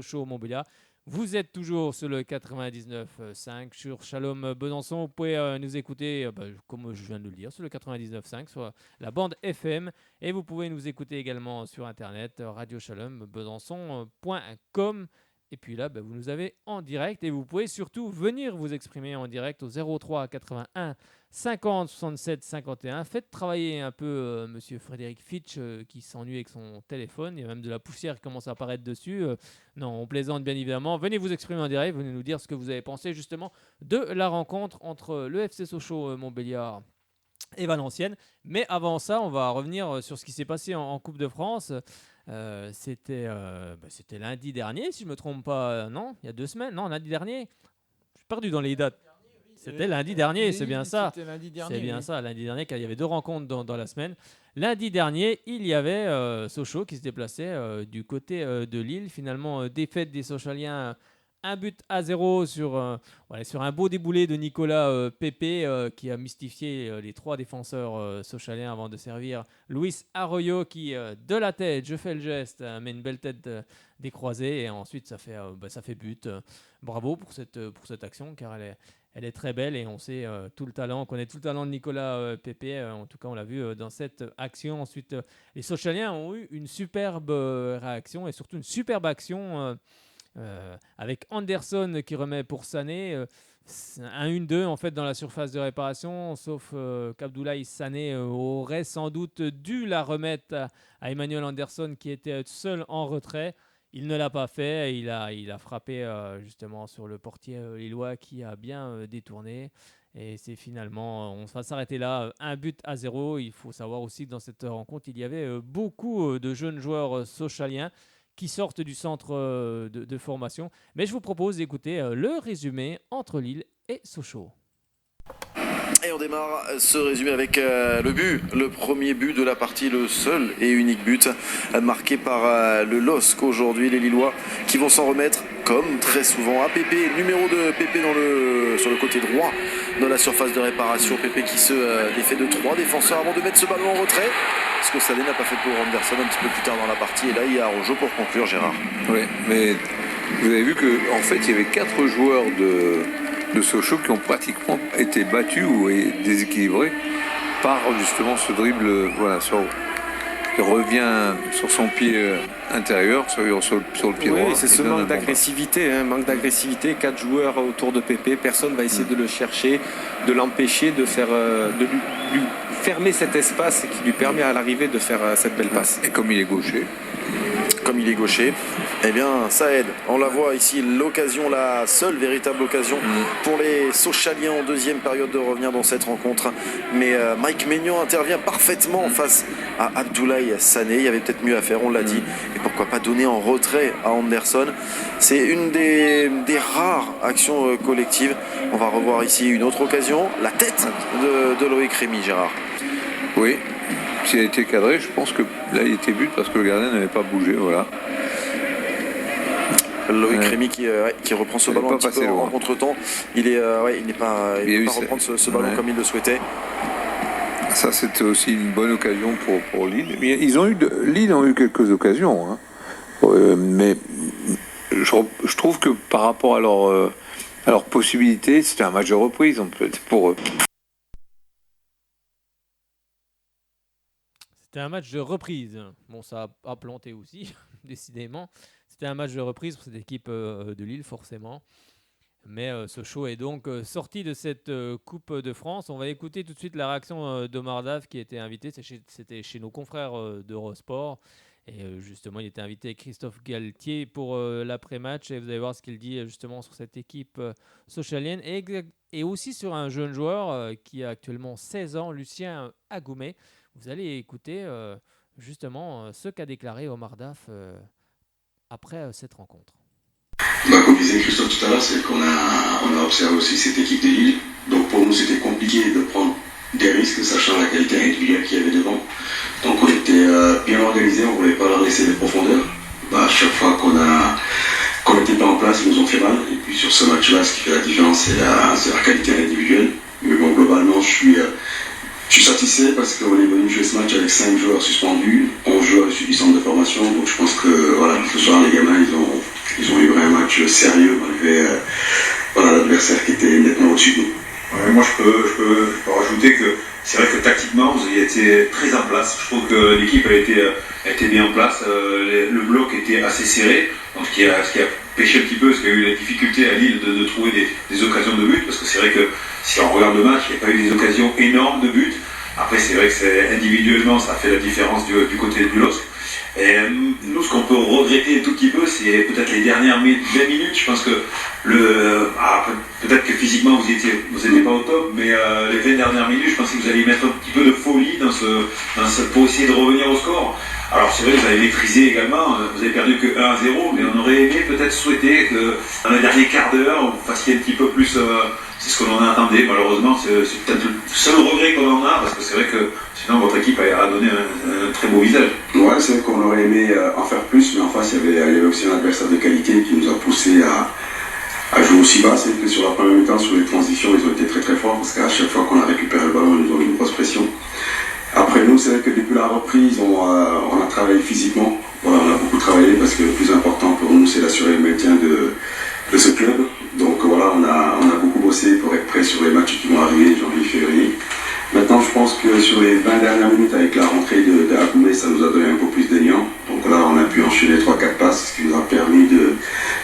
Sochaux-Montbéliard. Vous êtes toujours sur le 99.5 sur Shalom Besançon. Vous pouvez nous écouter, comme je viens de le dire, sur le 99.5 sur la bande FM. Et vous pouvez nous écouter également sur Internet, radiochalombesançon.com. Et puis là, vous nous avez en direct. Et vous pouvez surtout venir vous exprimer en direct au 03 81 50 67 51. Faites travailler un peu monsieur Frédéric Fitch qui s'ennuie avec son téléphone. Il y a même de la poussière qui commence à apparaître dessus. Non, on plaisante bien évidemment. Venez vous exprimer en direct. Venez nous dire ce que vous avez pensé justement de la rencontre entre le FC Sochaux-Montbéliard et Valenciennes. Mais avant ça, on va revenir sur ce qui s'est passé en Coupe de France. C'était lundi dernier, si je ne me trompe pas. Non, il y a 2 semaines. Non, lundi dernier. Je suis perdu dans les dates. C'était lundi dernier, c'est bien ça. C'est bien ça, lundi dernier, car il y avait 2 rencontres dans la semaine. Lundi dernier, il y avait Sochaux qui se déplaçait du côté de Lille. Finalement, défaite des Sochaliens, 1-0 sur un beau déboulé de Nicolas Pepe qui a mystifié les 3 défenseurs sochaliens avant de servir Luis Arroyo qui, de la tête, je fais le geste, met une belle tête décroisée et ensuite ça fait but. Bravo pour cette action car elle est très belle et on sait tout le talent, on connaît tout le talent de Nicolas Pepe. En tout cas, on l'a vu dans cette action. Ensuite, les Sochaliens ont eu une superbe réaction et surtout une superbe action avec Anderson qui remet pour Sané. 1-1-2 en fait dans la surface de réparation, sauf qu'Abdoulaye Sané aurait sans doute dû la remettre à Emmanuel Anderson qui était seul en retrait. Il ne l'a pas fait, il a frappé justement sur le portier lillois qui a bien détourné. Et c'est finalement, on va s'arrêter là, 1-0. Il faut savoir aussi que dans cette rencontre, il y avait beaucoup de jeunes joueurs sochaliens qui sortent du centre de formation. Mais je vous propose d'écouter le résumé entre Lille et Sochaux. Et on démarre ce résumé avec le premier but de la partie, le seul et unique but marqué par le LOSC aujourd'hui, les Lillois qui vont s'en remettre comme très souvent à Pépé, numéro de Pépé sur le côté droit de la surface de réparation. Pépé qui se défait de 3 défenseurs avant de mettre ce ballon en retrait, ce que Salé n'a pas fait pour Anderson un petit peu plus tard dans la partie. Et là il y a Arrojo pour conclure, Gérard. Oui, mais vous avez vu qu'en fait il y avait 4 joueurs de Sochaux qui ont pratiquement été battus ou déséquilibrés par justement ce dribble, qui revient sur son pied intérieur, sur le pied droit. Oui, c'est ce manque d'agressivité, 4 joueurs autour de Pépé, personne va essayer de le chercher, de l'empêcher de lui fermer cet espace qui lui permet à l'arrivée de faire cette belle passe. Et comme il est gaucher, eh bien ça aide. On la voit ici, l'occasion, la seule véritable occasion pour les Sochaliens en deuxième période de revenir dans cette rencontre. Mais Mike Maignan intervient parfaitement face à Abdoulaye Sané. Il y avait peut-être mieux à faire, on l'a dit. Et pourquoi pas donner en retrait à Anderson. C'est une des rares actions collectives. On va revoir ici une autre occasion. La tête de Loïc Rémy, Gérard. Oui. S'il a été cadré, je pense que là il était but parce que le gardien n'avait pas bougé, voilà. Loïc Rémy qui reprend ce ballon un petit peu en contre-temps. Il n'est pas reprendre ce ballon comme il le souhaitait. Ça c'était aussi une bonne occasion pour Lille. Lille ont eu quelques occasions, hein. Mais je trouve que par rapport à leurs possibilités, c'était un match de reprise pour eux. C'était un match de reprise. Bon, ça a planté aussi, décidément. C'était un match de reprise pour cette équipe de Lille, forcément. Mais Sochaux est donc sorti de cette Coupe de France. On va écouter tout de suite la réaction d'Omar Daf qui était invité. C'était chez nos confrères d'Eurosport. Et justement, il était invité Christophe Galtier pour l'après-match. Et vous allez voir ce qu'il dit justement sur cette équipe sochalienne. Et aussi sur un jeune joueur qui a actuellement 16 ans, Lucien Agoumet. Vous allez écouter justement ce qu'a déclaré Omar Daf après cette rencontre. Comme disait Christophe tout à l'heure, c'est qu'on a observé aussi cette équipe de Lille. Donc pour nous, c'était compliqué de prendre des risques, sachant la qualité individuelle qu'il y avait devant. Donc on était bien organisé, on ne voulait pas leur laisser des profondeurs. À chaque fois qu'on n'était pas en place, ils nous ont fait mal. Et puis sur ce match-là, ce qui fait la différence, c'est la qualité individuelle. Mais bon, globalement, je suis satisfait parce qu'on est venu jouer ce match avec 5 joueurs suspendus, 11 joueurs issus du centre de formation. Donc je pense que ce soir, les gamins, ils ont étaient nettement au-dessus de nous. Ouais, moi, je peux rajouter que c'est vrai que tactiquement, vous avez été très en place. Je trouve que l'équipe a été bien en place. Le bloc était assez serré, donc ce qui a pêché un petit peu, parce qu'il y a eu la difficulté à Lille de trouver des occasions de but, parce que c'est vrai que si on regarde le match, il n'y a pas eu des occasions énormes de but. Après, c'est vrai que individuellement, ça a fait la différence du côté du LOSC. Et nous, ce qu'on peut regretter un tout petit peu, c'est peut-être les dernières 20 minutes. Je pense que peut-être que physiquement vous n'étiez pas au top, mais les 20 dernières minutes, je pense que vous allez mettre un petit peu de folie pour essayer de revenir au score. Alors c'est vrai que vous avez maîtrisé également, vous avez perdu que 1-0, mais on aurait aimé peut-être souhaiter que dans le dernier quart d'heure, vous fassiez un petit peu plus. C'est ce que l'on attendait. Malheureusement, c'est peut-être le seul regret qu'on en a, parce que c'est vrai que sinon votre équipe a donné un très beau visage. Ouais, c'est vrai qu'on aurait aimé en faire plus, mais en face, il y avait aussi un adversaire de qualité qui nous a poussé à jouer aussi bas. C'est que sur la première mi-temps, sur les transitions, ils ont été très très forts, parce qu'à chaque fois qu'on a récupéré le ballon, ils nous ont mis une grosse pression. Après nous, c'est vrai que depuis la reprise, on a travaillé physiquement. Voilà, on a beaucoup travaillé, parce que le plus important pour nous, c'est d'assurer le maintien de ce club. Donc voilà, on a beaucoup bossé pour être prêt sur les matchs qui vont arriver, janvier, février. Maintenant, je pense que sur les 20 dernières minutes, avec la rentrée de Akoumé, ça nous a donné un peu plus d'élan. Donc là, on a pu enchaîner 3-4 passes, ce qui nous a permis de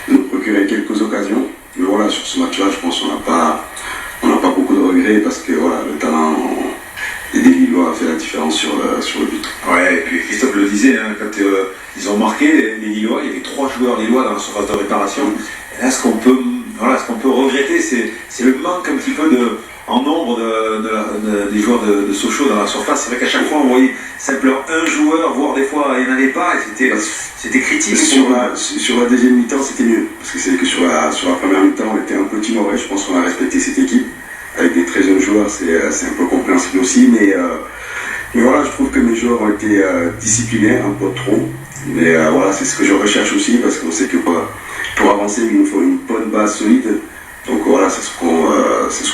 nous procurer quelques occasions. Mais voilà, sur ce match-là, je pense qu'on n'a pas beaucoup de regrets, parce que voilà, le talent des Lillois a fait la différence sur le but. Ouais, et puis Christophe le disait, hein, quand ils ont marqué, les Lillois, il y avait 3 joueurs lillois dans la surface de réparation. Et là, ce qu'on peut regretter, c'est le manque un petit peu en nombre des joueurs de Sochaux dans la surface. C'est vrai qu'à chaque fois, on voyait simplement un joueur, voire des fois, il n'y en avait pas, et c'était critique. Sur la deuxième mi-temps, c'était mieux. Parce que c'est que sur la première mi-temps, on était un peu timoré. Je pense qu'on a respecté cette équipe. Avec des très jeunes joueurs, c'est un peu compréhensible aussi. Mais voilà, je trouve que mes joueurs ont été disciplinés, un peu trop. Mais voilà, c'est ce que je recherche aussi, parce qu'on sait que pour avancer, il nous faut une bonne base solide. Donc voilà, c'est ce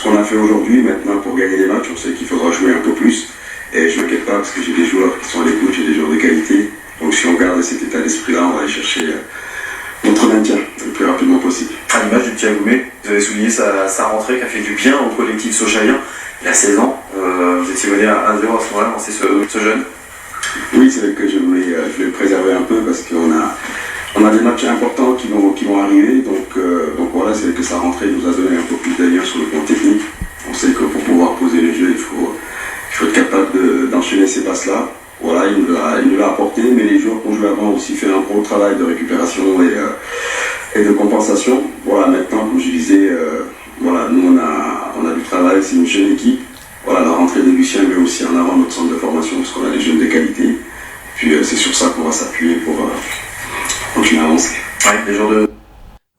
qu'on a fait aujourd'hui. Maintenant, pour gagner les matchs, on sait qu'il faudra jouer un peu plus. Et je ne m'inquiète pas, parce que j'ai des joueurs qui sont à l'écoute, j'ai des joueurs de qualité. Donc si on garde cet état d'esprit-là, on va aller chercher notre maintien le plus rapidement possible. À l'image du Thiagoumé, vous avez souligné sa rentrée qui a fait du bien au collectif sochalien. Il a 16 ans, vous étiez mené à 1-0 à ce moment-là, c'est ce jeune. Oui, c'est vrai que je voulais le préserver un peu, parce qu'on a des matchs importants qui vont arriver. Donc voilà, c'est vrai que sa rentrée nous a donné un peu plus d'alliance sur le plan technique. On sait que pour pouvoir poser les jeux, il faut être capable d'enchaîner ces passes-là. Voilà, il nous l'a apporté, mais les joueurs qui ont joué avant ont aussi fait un gros travail de récupération et de compensation. Voilà, maintenant, comme je disais, voilà, nous on a du travail, c'est une jeune équipe. Voilà, la rentrée de Lucien met aussi en avant notre centre de formation, parce qu'on a des jeunes de qualité. Et puis c'est sur ça qu'on va s'appuyer pour continuer à avancer. Ouais, les joueurs de...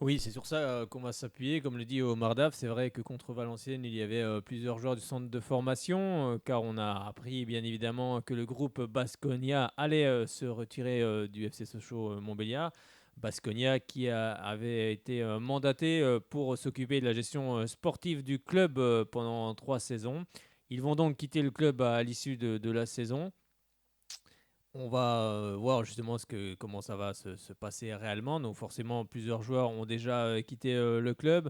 Oui, c'est sur ça qu'on va s'appuyer. Comme le dit Omar Daf, c'est vrai que contre Valenciennes, il y avait plusieurs joueurs du centre de formation, car on a appris bien évidemment que le groupe Baskonia allait se retirer du FC Sochaux Montbéliard. Baskonia qui avait été mandaté pour s'occuper de la gestion sportive du club pendant 3 saisons. Ils vont donc quitter le club à l'issue de la saison. On va voir justement comment ça va se passer réellement. Donc forcément, plusieurs joueurs ont déjà quitté le club.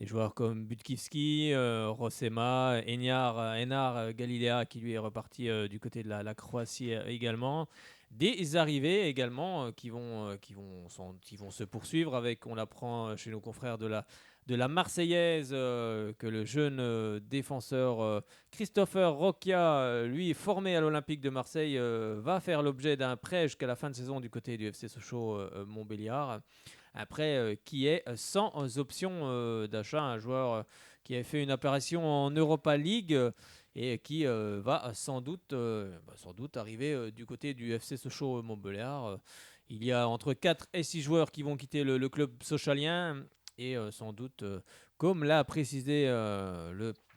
Des joueurs comme Butkivski, Rossema, Enar Galilea qui lui est reparti du côté de la Croatie également. Des arrivées également qui vont se poursuivre avec, on l'apprend chez nos confrères de la Marseillaise, que le jeune défenseur Christopher Roquia, lui formé à l'Olympique de Marseille, va faire l'objet d'un prêt jusqu'à la fin de saison du côté du FC Sochaux Montbéliard. Un prêt qui est sans option d'achat, un joueur qui a fait une apparition en Europa League et qui va sans doute arriver du côté du FC Sochaux Montbéliard. Il y a entre 4 et 6 joueurs qui vont quitter le club sochalien. Et sans doute, comme l'a précisé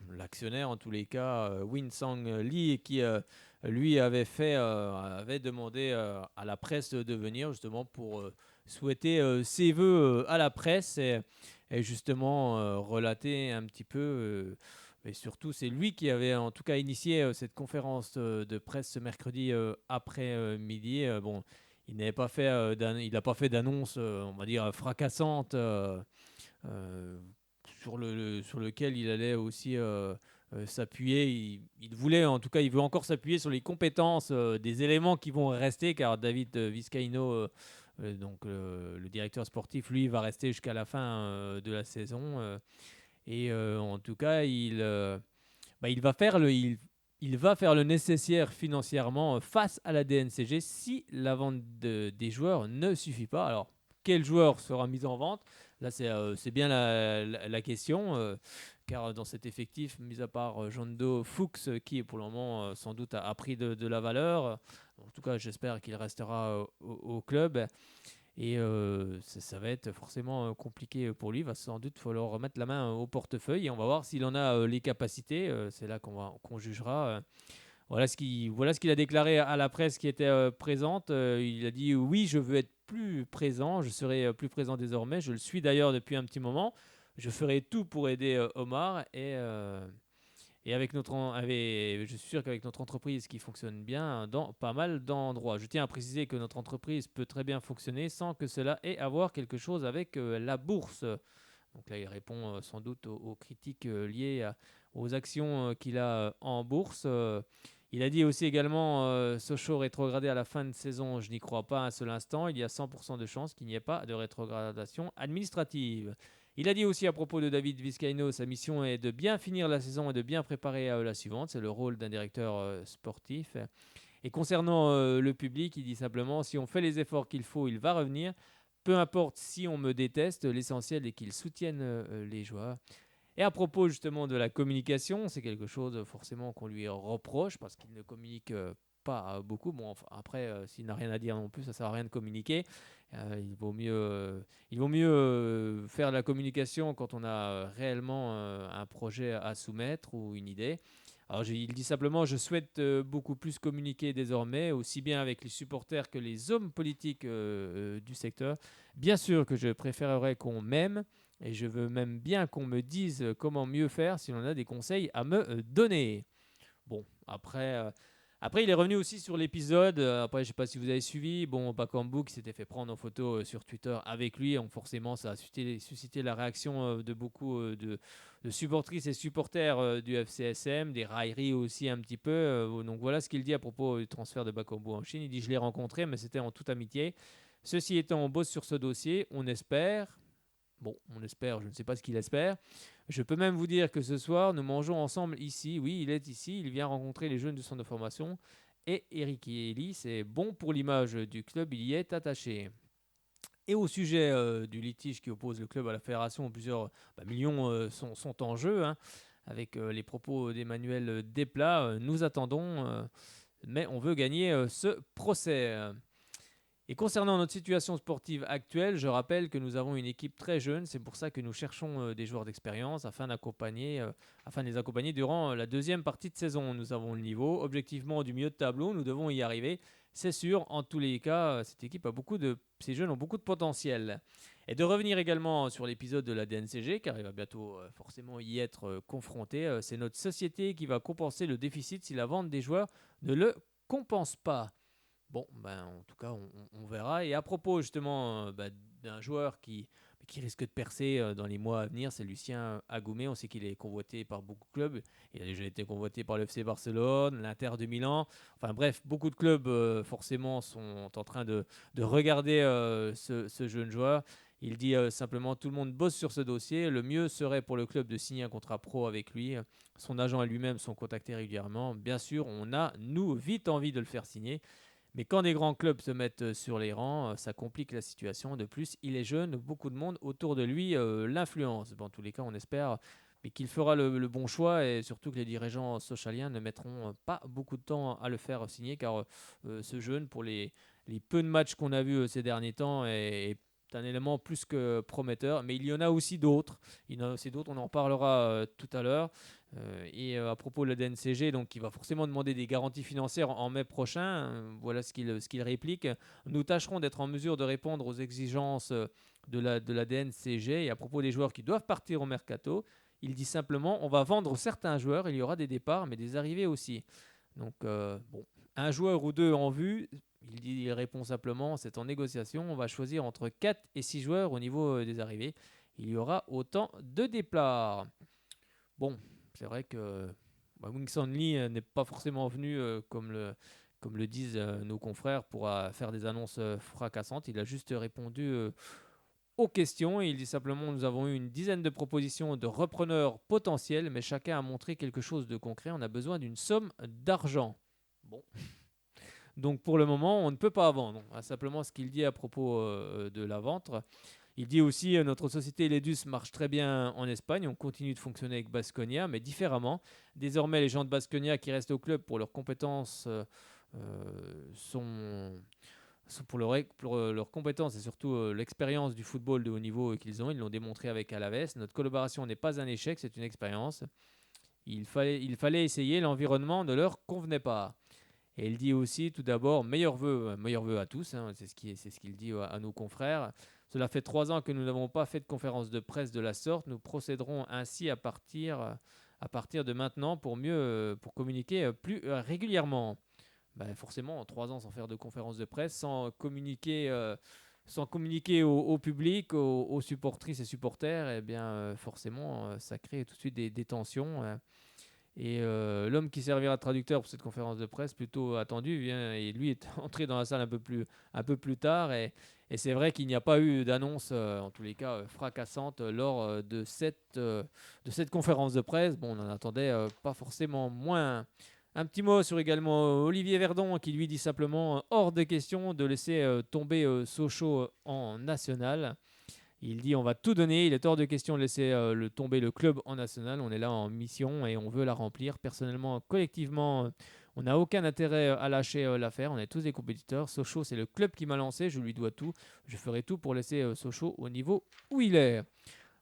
l'actionnaire, en tous les cas, Win Sang Lee, qui lui avait demandé à la presse de venir justement pour souhaiter ses vœux à la presse et justement relater un petit peu. Et surtout, c'est lui qui avait en tout cas initié cette conférence de presse ce mercredi après-midi. Bon, il n'a pas fait d'annonce, on va dire, fracassante. sur lequel il allait aussi s'appuyer. Il voulait, en tout cas, il veut encore s'appuyer sur les compétences des éléments qui vont rester, car David Vizcaino, donc le directeur sportif, lui, va rester jusqu'à la fin de la saison. En tout cas, il va faire il va faire le nécessaire financièrement face à la DNCG si la vente des joueurs ne suffit pas. Alors, quel joueur sera mis en vente? Là, c'est bien la question, car dans cet effectif, mis à part Jondo Fuchs, qui pour le moment sans doute a pris de la valeur, en tout cas j'espère qu'il restera au club. Et ça va être forcément compliqué pour lui. Il va sans doute falloir remettre la main au portefeuille et on va voir s'il en a les capacités. C'est là qu'on jugera. Voilà ce qu'il a déclaré à la presse qui était présente. Il a dit oui, je veux être plus présent. Je serai plus présent désormais. Je le suis d'ailleurs depuis un petit moment. Je ferai tout pour aider Omar et je suis sûr qu'avec notre entreprise qui fonctionne bien dans pas mal d'endroits. Je tiens à préciser que notre entreprise peut très bien fonctionner sans que cela ait à voir quelque chose avec la bourse. Donc là, il répond sans doute aux critiques liées aux actions qu'il a en bourse. Il a dit aussi également Sochaux rétrogradé à la fin de saison. Je n'y crois pas un seul instant. Il y a 100% de chances qu'il n'y ait pas de rétrogradation administrative. Il a dit aussi à propos de David Vizcaino, sa mission est de bien finir la saison et de bien préparer la suivante. C'est le rôle d'un directeur sportif. Et concernant le public, il dit simplement, si on fait les efforts qu'il faut, il va revenir. Peu importe si on me déteste, l'essentiel est qu'il soutienne les joueurs. Et à propos justement de la communication, c'est quelque chose forcément qu'on lui reproche parce qu'il ne communique pas beaucoup. Bon, après, s'il n'a rien à dire non plus, ça ne sert à rien de communiquer. Il vaut mieux faire de la communication quand on a réellement un projet à soumettre ou une idée. Alors, il dit simplement, je souhaite beaucoup plus communiquer désormais, aussi bien avec les supporters que les hommes politiques du secteur. Bien sûr que je préférerais qu'on m'aime et je veux même bien qu'on me dise comment mieux faire si l'on a des conseils à me donner. Bon, après, il est revenu aussi sur l'épisode. Après, je ne sais pas si vous avez suivi. Bon, Bakambu qui s'était fait prendre en photo sur Twitter avec lui. Donc forcément, ça a suscité la réaction de beaucoup de supportrices et supporters du FCSM, des railleries aussi un petit peu. Donc voilà ce qu'il dit à propos du transfert de Bakambu en Chine. Il dit, je l'ai rencontré, mais c'était en toute amitié. Ceci étant, on bosse sur ce dossier. On espère. Bon, on espère, je ne sais pas ce qu'il espère. Je peux même vous dire que ce soir, nous mangeons ensemble ici. Oui, il est ici, il vient rencontrer les jeunes du centre de formation. Et Eric Eli, c'est bon pour l'image du club, il y est attaché. Et au sujet du litige qui oppose le club à la fédération, où plusieurs millions sont en jeu, hein, avec les propos d'Emmanuel Desplat, nous attendons, mais on veut gagner ce procès. Et concernant notre situation sportive actuelle, je rappelle que nous avons une équipe très jeune. C'est pour ça que nous cherchons des joueurs d'expérience afin de les accompagner durant la deuxième partie de saison. Nous avons le niveau. Objectivement, du milieu de tableau, nous devons y arriver. C'est sûr, en tous les cas, ces jeunes ont beaucoup de potentiel. Et de revenir également sur l'épisode de la DNCG, car il va bientôt forcément y être confronté. C'est notre société qui va compenser le déficit si la vente des joueurs ne le compense pas. Bon, en tout cas, on verra. Et à propos justement d'un joueur qui risque de percer dans les mois à venir, c'est Lucien Agoumé. On sait qu'il est convoité par beaucoup de clubs. Il a déjà été convoité par le FC Barcelone, l'Inter de Milan. Enfin bref, beaucoup de clubs forcément sont en train de regarder ce jeune joueur. Il dit simplement, tout le monde bosse sur ce dossier. Le mieux serait pour le club de signer un contrat pro avec lui. Son agent et lui-même sont contactés régulièrement. Bien sûr, on a, nous, vite envie de le faire signer. Mais quand des grands clubs se mettent sur les rangs, ça complique la situation. De plus, il est jeune, beaucoup de monde autour de lui l'influence. En tous les cas, on espère mais qu'il fera le bon choix et surtout que les dirigeants socialiens ne mettront pas beaucoup de temps à le faire signer car ce jeune, pour les peu de matchs qu'on a vus ces derniers temps, est un élément plus que prometteur. Mais il y en a aussi d'autres. On en parlera tout à l'heure. Et à propos de la DNCG, donc, il va forcément demander des garanties financières en mai prochain. Voilà ce qu'il réplique. Nous tâcherons d'être en mesure de répondre aux exigences de la DNCG. Et à propos des joueurs qui doivent partir au mercato, il dit simplement on va vendre certains joueurs, il y aura des départs, mais des arrivées aussi. Donc, un joueur ou deux en vue. Il répond simplement c'est en négociation. On va choisir entre 4 et 6 joueurs au niveau des arrivées. il y aura autant de départs. Bon, c'est vrai que Wing-San Lee n'est pas forcément venu, comme le disent nos confrères, pour faire des annonces fracassantes. Il a juste répondu aux questions. Il dit simplement: nous avons eu une dizaine de propositions de repreneurs potentiels, mais chacun a montré quelque chose de concret. On a besoin d'une somme d'argent. Bon. Donc pour le moment, on ne peut pas vendre. Simplement ce qu'il dit à propos de la vente. Il dit aussi: notre société Ledus marche très bien en Espagne. On continue de fonctionner avec Baskonia, mais différemment. Désormais, les gens de Baskonia qui restent au club pour leurs compétences pour leurs compétences et surtout l'expérience du football de haut niveau qu'ils ont. Ils l'ont démontré avec Alaves. Notre collaboration n'est pas un échec, c'est une expérience. Il fallait essayer, l'environnement ne leur convenait pas. Et il dit aussi, tout d'abord, meilleurs vœux à tous, c'est ce qu'il dit à nos confrères. Cela fait 3 ans que nous n'avons pas fait de conférence de presse de la sorte. Nous procéderons ainsi à partir de maintenant pour communiquer plus régulièrement. Forcément, 3 ans sans faire de conférence de presse, sans communiquer au public, aux supportrices et supporters, eh bien, forcément, ça crée tout de suite des tensions. Et l'homme qui servira de traducteur pour cette conférence de presse, plutôt attendu, et lui est entré dans la salle un peu plus tard. Et c'est vrai qu'il n'y a pas eu d'annonce, en tous les cas fracassante, lors de cette conférence de presse. Bon, on en attendait pas forcément moins. Un petit mot sur également Olivier Verdon, qui lui dit simplement hors de question de laisser tomber Sochaux en national. Il dit: on va tout donner, il est hors de question de laisser tomber le club en national. On est là en mission et on veut la remplir. Personnellement, collectivement, on n'a aucun intérêt à lâcher l'affaire. On est tous des compétiteurs. Sochaux, c'est le club qui m'a lancé, je lui dois tout. Je ferai tout pour laisser Sochaux au niveau où il est.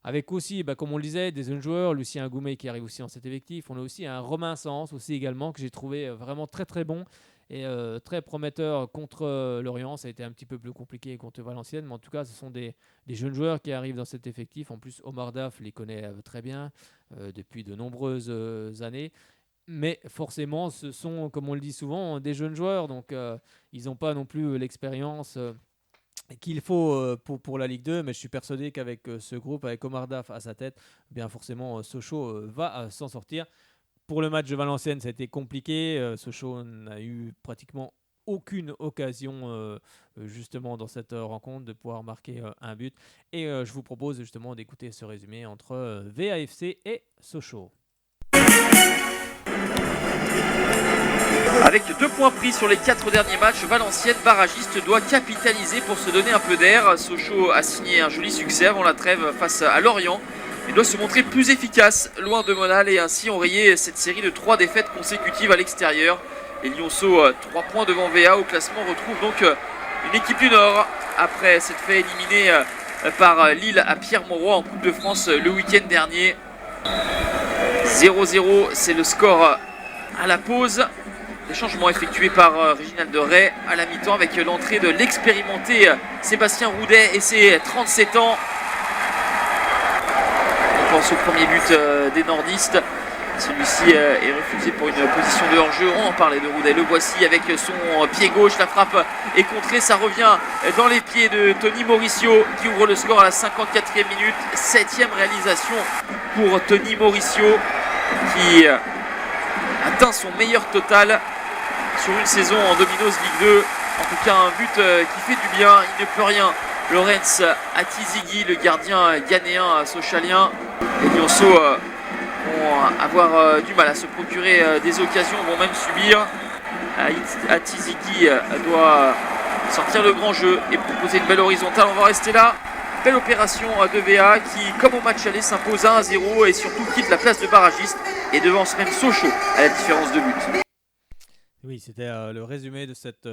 Avec aussi, comme on le disait, des jeunes joueurs, Lucien Goumet qui arrive aussi en cet effectif. On a aussi un Romain Sens aussi également, que j'ai trouvé vraiment très très bon et très prometteur contre Lorient. Ça a été un petit peu plus compliqué contre Valenciennes, mais en tout cas, ce sont des jeunes joueurs qui arrivent dans cet effectif. En plus, Omar Daf les connaît très bien depuis de nombreuses années. Mais forcément, ce sont, comme on le dit souvent, des jeunes joueurs. Donc, ils n'ont pas non plus l'expérience qu'il faut pour la Ligue 2, mais je suis persuadé qu'avec ce groupe, avec Omar Daf à sa tête, bien forcément Sochaux va s'en sortir. Pour le match de Valenciennes, ça a été compliqué. Sochaux n'a eu pratiquement aucune occasion justement dans cette rencontre de pouvoir marquer un but. Et je vous propose justement d'écouter ce résumé entre VAFC et Sochaux. Avec 2 points pris sur les 4 derniers matchs, Valenciennes, barragiste, doit capitaliser pour se donner un peu d'air. Sochaux a signé un joli succès avant la trêve face à Lorient. Il doit se montrer plus efficace, loin de Monal, et ainsi enrayer cette série de 3 défaites consécutives à l'extérieur. Les Lyonceaux, 3 points devant VA au classement, retrouvent donc une équipe du Nord après s'être fait éliminer par Lille à Pierre-Mauroy en Coupe de France le week-end dernier. 0-0, c'est le score à la pause. Les changements effectués par Réginald Ray à la mi-temps avec l'entrée de l'expérimenté Sébastien Roudet et ses 37 ans. On pense au premier but des nordistes. Celui-ci est refusé pour une position de hors-jeu. On en parlait de Roudet. Le voici avec son pied gauche. La frappe est contrée. Ça revient dans les pieds de Tony Mauricio qui ouvre le score à la 54e minute. 7e réalisation pour Tony Mauricio qui atteint son meilleur total sur une saison en Domino's Ligue 2. En tout cas, un but qui fait du bien. Il ne peut rien. Lorenz Atizigui, le gardien ghanéen sochalien. Les Lyonceaux vont avoir du mal à se procurer des occasions, vont même subir. Atizigui doit sortir le grand jeu et proposer une belle horizontale. On va rester là. Belle opération de VA qui, comme au match aller, s'impose 1-0 et surtout quitte la place de barragiste et devance même Sochaux à la différence de but. Oui, c'était le résumé de cette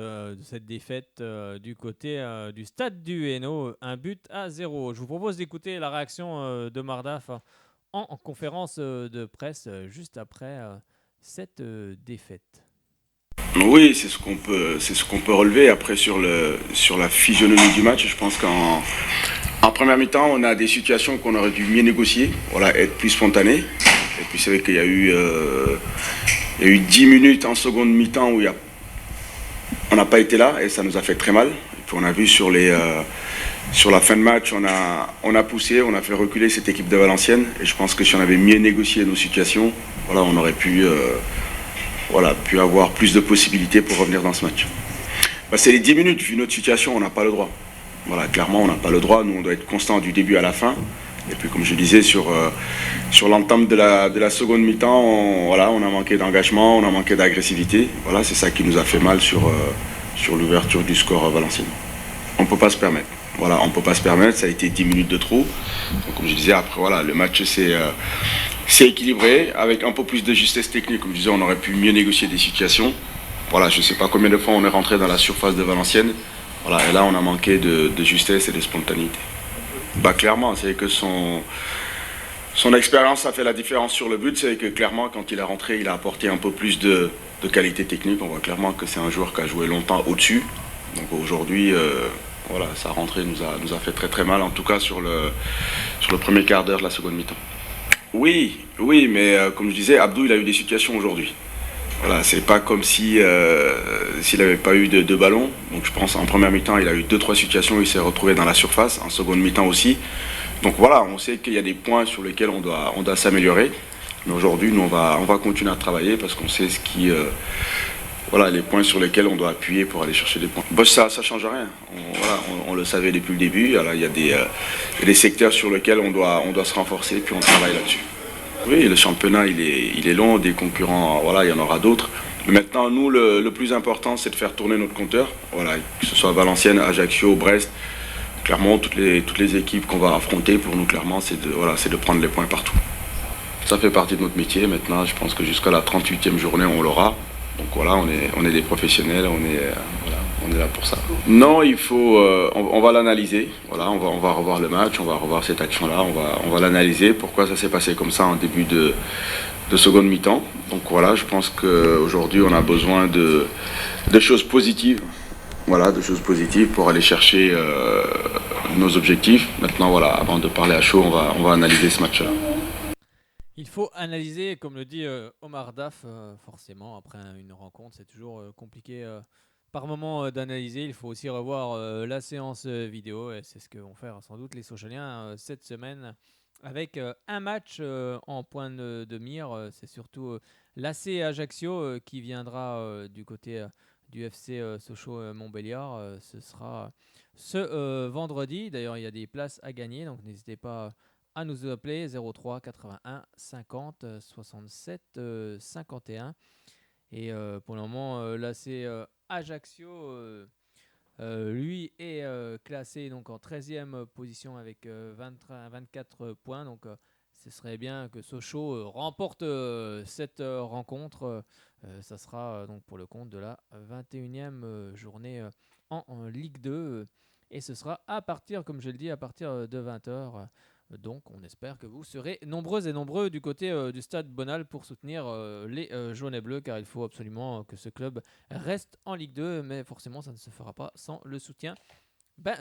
défaite du côté du stade du Hainaut, 1-0. Je vous propose d'écouter la réaction de Mardaf en conférence de presse juste après cette défaite. Oui, c'est ce qu'on peut relever. Après, sur la physionomie du match, je pense qu'en première mi-temps, on a des situations qu'on aurait dû mieux négocier, être plus spontané. Et puis c'est vrai qu'il y a eu 10 minutes en seconde mi-temps où on n'a pas été là et ça nous a fait très mal. Et puis on a vu sur les Sur la fin de match, on a poussé, on a fait reculer cette équipe de Valenciennes. Et je pense que si on avait mieux négocié nos situations, voilà, on aurait pu avoir plus de possibilités pour revenir dans ce match. C'est les 10 minutes, vu notre situation, on n'a pas le droit. Voilà, clairement, on n'a pas le droit. Nous, on doit être constant du début à la fin. Et puis, comme je disais, sur l'entame de la seconde mi-temps, on a manqué d'engagement, on a manqué d'agressivité. Voilà, c'est ça qui nous a fait mal sur l'ouverture du score valenciennes. On ne peut pas se permettre. Voilà, on ne peut pas se permettre, ça a été 10 minutes de trop. Donc, comme je disais, après, voilà, le match c'est équilibré, avec un peu plus de justesse technique. Comme je disais, on aurait pu mieux négocier des situations. Voilà, je ne sais pas combien de fois on est rentré dans la surface de Valenciennes. Voilà, et là, on a manqué de justesse et de spontanéité. Clairement, c'est que son expérience a fait la différence sur le but. C'est que clairement, quand il est rentré, il a apporté un peu plus de qualité technique. On voit clairement que c'est un joueur qui a joué longtemps au-dessus. Donc aujourd'hui, voilà, sa rentrée nous a fait très très mal, en tout cas sur le premier quart d'heure de la seconde mi-temps. Oui, mais comme je disais, Abdou, il a eu des situations aujourd'hui. Voilà, c'est pas comme s'il n'avait pas eu de ballon. Donc je pense en première mi-temps, il a eu 2-3 situations où il s'est retrouvé dans la surface, en seconde mi-temps aussi. Donc voilà, on sait qu'il y a des points sur lesquels on doit s'améliorer. Mais aujourd'hui, nous, on va continuer à travailler parce qu'on sait les points sur lesquels on doit appuyer pour aller chercher des points. Ça ne change rien. On le savait depuis le début. Alors, il y a des secteurs sur lesquels on doit se renforcer, puis on travaille là-dessus. Oui, le championnat, il est long, des concurrents, voilà, il y en aura d'autres. Mais maintenant, nous, le plus important, c'est de faire tourner notre compteur. Voilà, que ce soit Valenciennes, Ajaccio, Brest. Clairement, toutes les équipes qu'on va affronter, pour nous, clairement, c'est de prendre les points partout. Ça fait partie de notre métier. Maintenant, je pense que jusqu'à la 38e journée, on l'aura. Donc voilà, on est des professionnels, on est là pour ça. Non, on va l'analyser. Voilà, on va revoir le match, on va revoir cette action-là, on va l'analyser. Pourquoi ça s'est passé comme ça en début de seconde mi-temps. Donc voilà, je pense qu'aujourd'hui, on a besoin de choses positives. Voilà, de choses positives pour aller chercher nos objectifs. Maintenant, voilà, avant de parler à chaud, on va analyser ce match-là. Il faut analyser, comme le dit Omar Daf, forcément, après une rencontre, c'est toujours compliqué par moment d'analyser. Il faut aussi revoir la séance vidéo, et c'est ce que vont faire sans doute les Sochaliens cette semaine, avec un match en point de mire. C'est surtout l'AC Ajaccio qui viendra du côté du FC Sochaux-Montbéliard. Ce sera ce vendredi. D'ailleurs, il y a des places à gagner, donc n'hésitez pas à nous appeler 03 81 50 67 51. Et pour le moment, là c'est Ajaccio, lui est classé donc en 13e position avec 24 points. Donc ce serait bien que Sochaux remporte cette rencontre. Ça sera donc pour le compte de la 21e journée en Ligue 2. Et ce sera à partir, comme je le dis, à partir de 20h. Donc on espère que vous serez nombreuses et nombreux du côté du stade Bonal pour soutenir les jaunes et bleus, car il faut absolument que ce club reste en Ligue 2, mais forcément ça ne se fera pas sans le soutien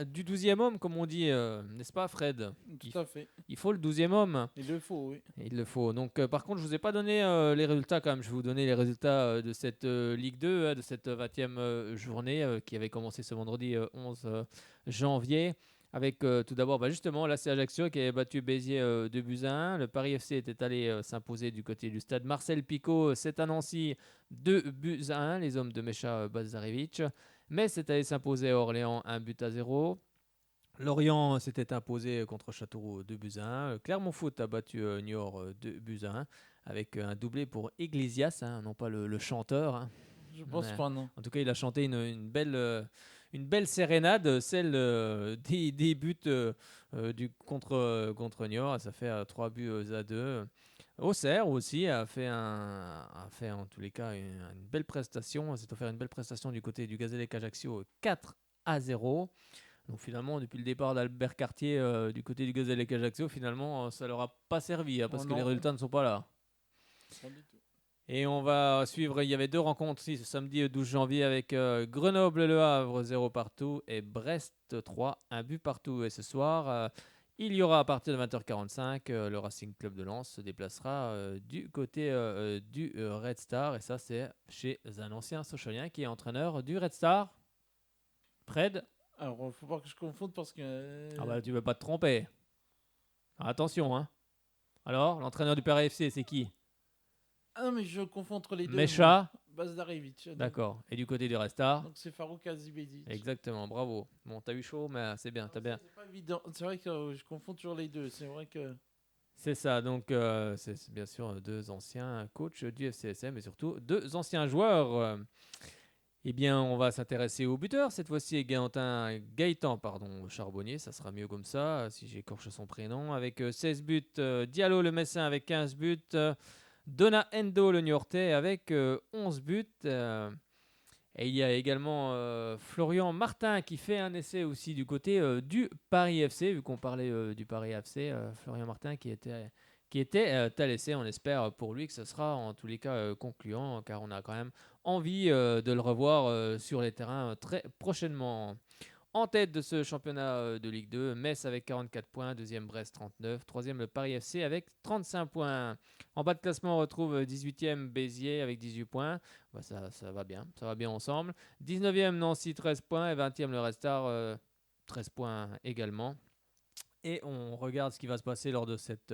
du 12e homme, comme on dit, n'est-ce pas Fred? Tout à fait. Il faut le 12e homme. Il le faut, oui. Il le faut. Donc par contre, je ne vous ai pas donné les résultats quand même. Je vais vous donner les résultats de cette Ligue 2, de cette 20e journée qui avait commencé ce vendredi 11 janvier. Avec tout d'abord justement l'AC Ajaccio qui avait battu Béziers 2-1. Le Paris FC était allé s'imposer du côté du stade Marcel Picot. C'est à Nancy 2-1. Les hommes de Mecha Bazarevic. Metz est allé s'imposer à Orléans 1-0. Lorient s'était imposé contre Châteauroux 2-1. Clermont Foot a battu Niort 2-1 avec un doublé pour Iglesias, non pas le chanteur. Je pense pas, non. En tout cas, il a chanté une belle sérénade, celle des buts contre Niort. Ça fait 3-2. Auxerre aussi a fait en tous les cas une belle prestation. S'est offert une belle prestation du côté du Gazélec Ajaccio 4-0. Donc finalement, depuis le départ d'Albert Cartier du côté du Gazélec Ajaccio, finalement, ça leur a pas servi parce que les résultats ne sont pas là. Pas du tout. Et on va suivre, il y avait 2 rencontres ici ce samedi 12 janvier avec Grenoble-Le Havre 0 partout et Brest 3, 1 but partout. Et ce soir, il y aura à partir de 20h45, le Racing Club de Lens se déplacera du côté du Red Star. Et ça, c'est chez un ancien Sochalien qui est entraîneur du Red Star. Fred. Alors, faut pas que je confonde parce que. Ah bah, tu veux pas te tromper. Attention, hein. Alors, l'entraîneur du PRFC, c'est qui? Ah non, mais je confonds entre les deux. Mecha. Bazdarevic. D'accord. Et du côté du Restar? Donc c'est Farouk Azibezic. Exactement, bravo. Bon, t'as eu chaud, mais c'est bien, t'as bien. C'est pas évident. C'est vrai que je confonds toujours les deux. C'est vrai que. C'est ça, donc c'est bien sûr deux anciens coachs du FCSM et surtout deux anciens joueurs. Eh bien, on va s'intéresser au buteur. Cette fois-ci, Gaëtan Charbonnier, ça sera mieux comme ça, si j'écorche son prénom. Avec 16 buts, Diallo le Messin avec 15 buts, Dona Endo le Niortais avec 11 buts. Et il y a également Florian Martin qui fait un essai aussi du côté du Paris FC, vu qu'on parlait du Paris FC. Florian Martin qui était à l'essai. On espère pour lui que ce sera en tous les cas concluant, car on a quand même envie de le revoir sur les terrains très prochainement. En tête de ce championnat de Ligue 2, Metz avec 44 points, deuxième Brest 39, troisième le Paris FC avec 35 points. En bas de classement, on retrouve 18e Béziers avec 18 points. Bah, ça va bien ensemble. 19e Nancy 13 points et 20e le Restart 13 points également. Et on regarde ce qui va se passer lors de cette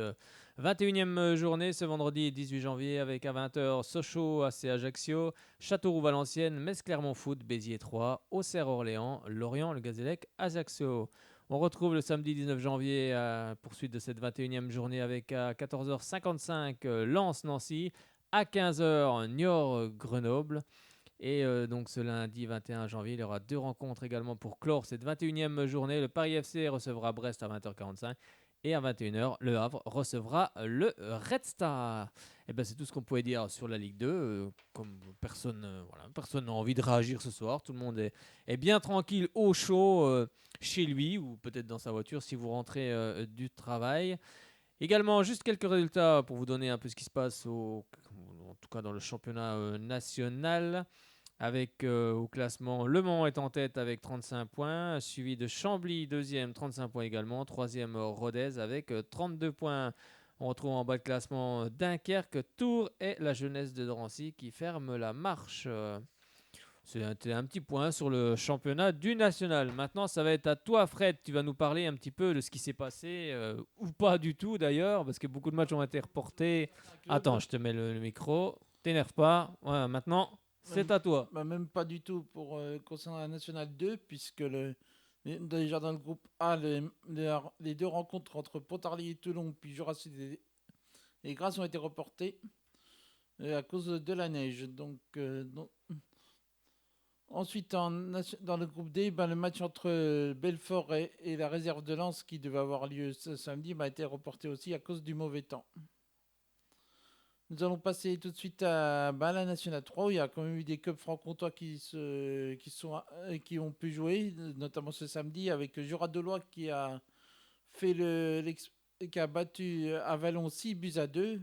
21e journée, ce vendredi 18 janvier, avec à 20h Sochaux, AC Ajaccio, Châteauroux-Valenciennes, Metz-Clermont Foot, Béziers 3, Auxerre-Orléans, Lorient, le Gazélec, Ajaccio. On retrouve le samedi 19 janvier, poursuite de cette 21e journée, avec à 14h55 Lens-Nancy, à 15h Niort-Grenoble. Et donc ce lundi 21 janvier, il y aura deux rencontres également pour clore cette 21e journée. Le Paris FC recevra Brest à 20h45 et à 21h, Le Havre recevra le Red Star. Et ben c'est tout ce qu'on pouvait dire sur la Ligue 2. Comme personne n'a envie de réagir ce soir, tout le monde est bien tranquille, au chaud, chez lui ou peut-être dans sa voiture si vous rentrez du travail. Également, juste quelques résultats pour vous donner un peu ce qui se passe en tout cas dans le championnat national. Avec au classement, Le Mans est en tête avec 35 points, suivi de Chambly, deuxième, 35 points également, troisième Rodez avec 32 points. On retrouve en bas de classement Dunkerque, Tours et la Jeunesse de Drancy qui ferme la marche. C'est un petit point sur le championnat du national. Maintenant, ça va être à toi, Fred. Tu vas nous parler un petit peu de ce qui s'est passé, ou pas du tout d'ailleurs, parce que beaucoup de matchs ont été reportés. Attends, je te mets le micro. T'énerve pas. Voilà, maintenant, c'est à toi. Bah, même pas du tout pour concernant la Nationale 2, puisque déjà dans le groupe A, les deux rencontres entre Pontarlier et Toulon, puis Jurassic et Grasse ont été reportées à cause de la neige. Donc, ensuite, dans le groupe D, le match entre Belfort et la réserve de Lens, qui devait avoir lieu ce samedi, a été reporté aussi à cause du mauvais temps. Nous allons passer tout de suite à la Nationale 3, où il y a quand même eu des clubs franc-comtois qui ont pu jouer, notamment ce samedi, avec Jura de Loire qui a battu Avalon 6-2,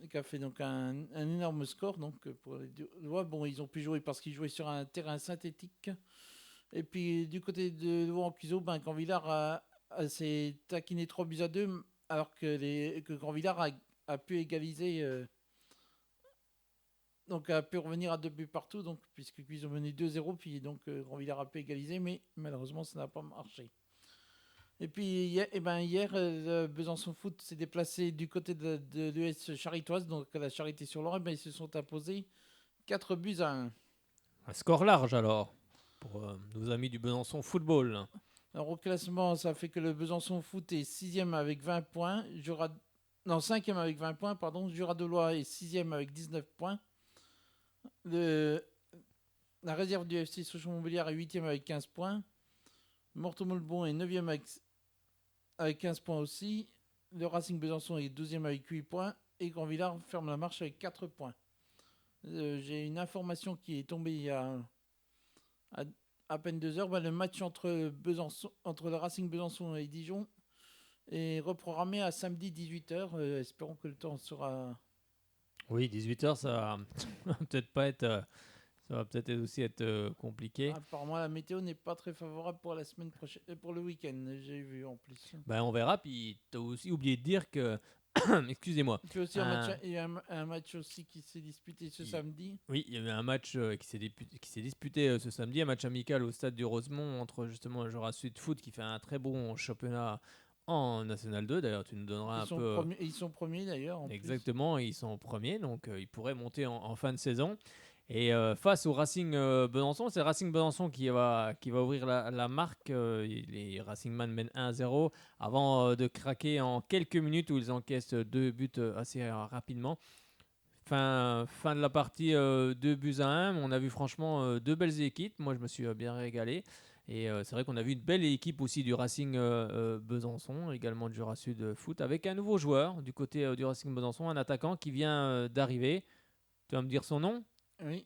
qui a fait donc un énorme score donc, pour les Lois. Bon, ils ont pu jouer parce qu'ils jouaient sur un terrain synthétique. Et puis du côté de Loire-en-Cuiseau, Grandvillars s'est taquiné 3-2, alors que Grandvillars a pu égaliser, donc a pu revenir à 2 buts partout, donc, puisqu'ils ont mené 2-0, puis donc Grandvillars a pu égaliser, mais malheureusement ça n'a pas marché. Et puis hier, Besançon Foot s'est déplacé du côté de l'US Charitoise, donc à la Charité-sur-Loire, ils se sont imposés 4-1. Un score large alors, pour nos amis du Besançon Football. Alors au classement, ça fait que le Besançon Foot est 6e avec 20 points, 5e avec 20 points, Jura de Loire est 6e avec 19 points. La réserve du FC Sochaux-Montbéliard est 8e avec 15 points. Morteau-Moulbon est 9e avec 15 points aussi. Le Racing Besançon est 12e avec 8 points. Et Grandvillars ferme la marche avec 4 points. J'ai une information qui est tombée il y a à peine 2 heures. Le match entre le Racing Besançon et Dijon est reprogrammé à samedi 18h. Espérons que le temps sera... Oui, 18h, ça va peut-être pas être... Ça va peut-être aussi être compliqué. Apparemment, la météo n'est pas très favorable pour la semaine prochaine, pour le week-end, j'ai vu en plus. On verra. Puis tu as aussi oublié de dire que Excusez-moi. Il y a aussi il y a un match aussi qui s'est disputé ce samedi. Oui, il y a eu un match qui s'est disputé ce samedi, un match amical au stade du Rosemont entre justement Jura Sud Foot qui fait un très bon championnat en National 2. D'ailleurs, tu nous donneras Ils sont premiers d'ailleurs. Exactement, ils sont premiers, donc ils pourraient monter en fin de saison. Et face au Racing Besançon, c'est Racing Besançon qui va ouvrir la marque. Les Racingman mènent 1-0 avant de craquer en quelques minutes où ils encaissent 2 buts assez rapidement. Fin de la partie 2 buts à 1. On a vu franchement 2 belles équipes. Moi, je me suis bien régalé. Et c'est vrai qu'on a vu une belle équipe aussi du Racing Besançon, également du Jura Sud Foot, avec un nouveau joueur du côté du Racing Besançon, un attaquant qui vient d'arriver. Tu vas me dire son nom ? Oui.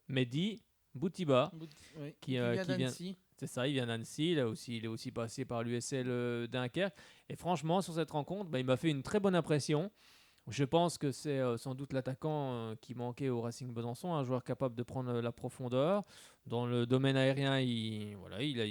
Mehdi Boutiba, oui, qui vient d'Annecy. C'est ça, il vient d'Annecy. Il est aussi passé par l'USL Dunkerque. Et franchement, sur cette rencontre, il m'a fait une très bonne impression. Je pense que c'est sans doute l'attaquant qui manquait au Racing Besançon, un joueur capable de prendre la profondeur. Dans le domaine aérien, il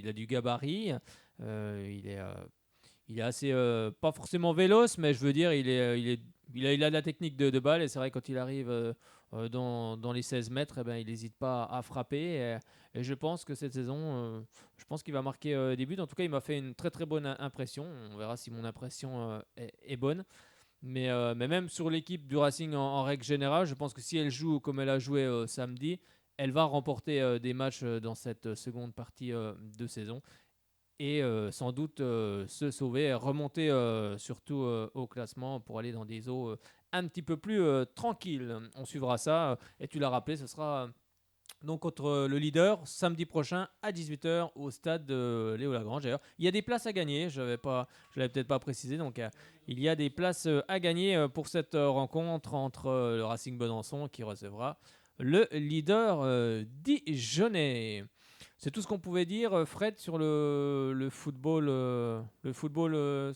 a du gabarit. Il est assez, pas forcément véloce, mais je veux dire, il a de la technique de balle. Et c'est vrai, quand il arrive dans les 16 mètres, il n'hésite pas à frapper. Et je pense que cette saison, je pense qu'il va marquer des buts. En tout cas, il m'a fait une très très bonne impression. On verra si mon impression est bonne. Mais même sur l'équipe du Racing en règle générale, je pense que si elle joue comme elle a joué samedi, elle va remporter des matchs dans cette seconde partie de saison. Et sans doute se sauver, remonter surtout au classement pour aller dans des eaux un petit peu plus tranquilles. On suivra ça. Et tu l'as rappelé, ce sera donc contre le leader samedi prochain à 18h au stade Léo Lagrange. D'ailleurs, il y a des places à gagner. Je l'avais peut-être pas précisé. Donc, il y a des places à gagner pour cette rencontre entre le Racing Besançon qui recevra le leader dijonnais. C'est tout ce qu'on pouvait dire, Fred, sur le football, de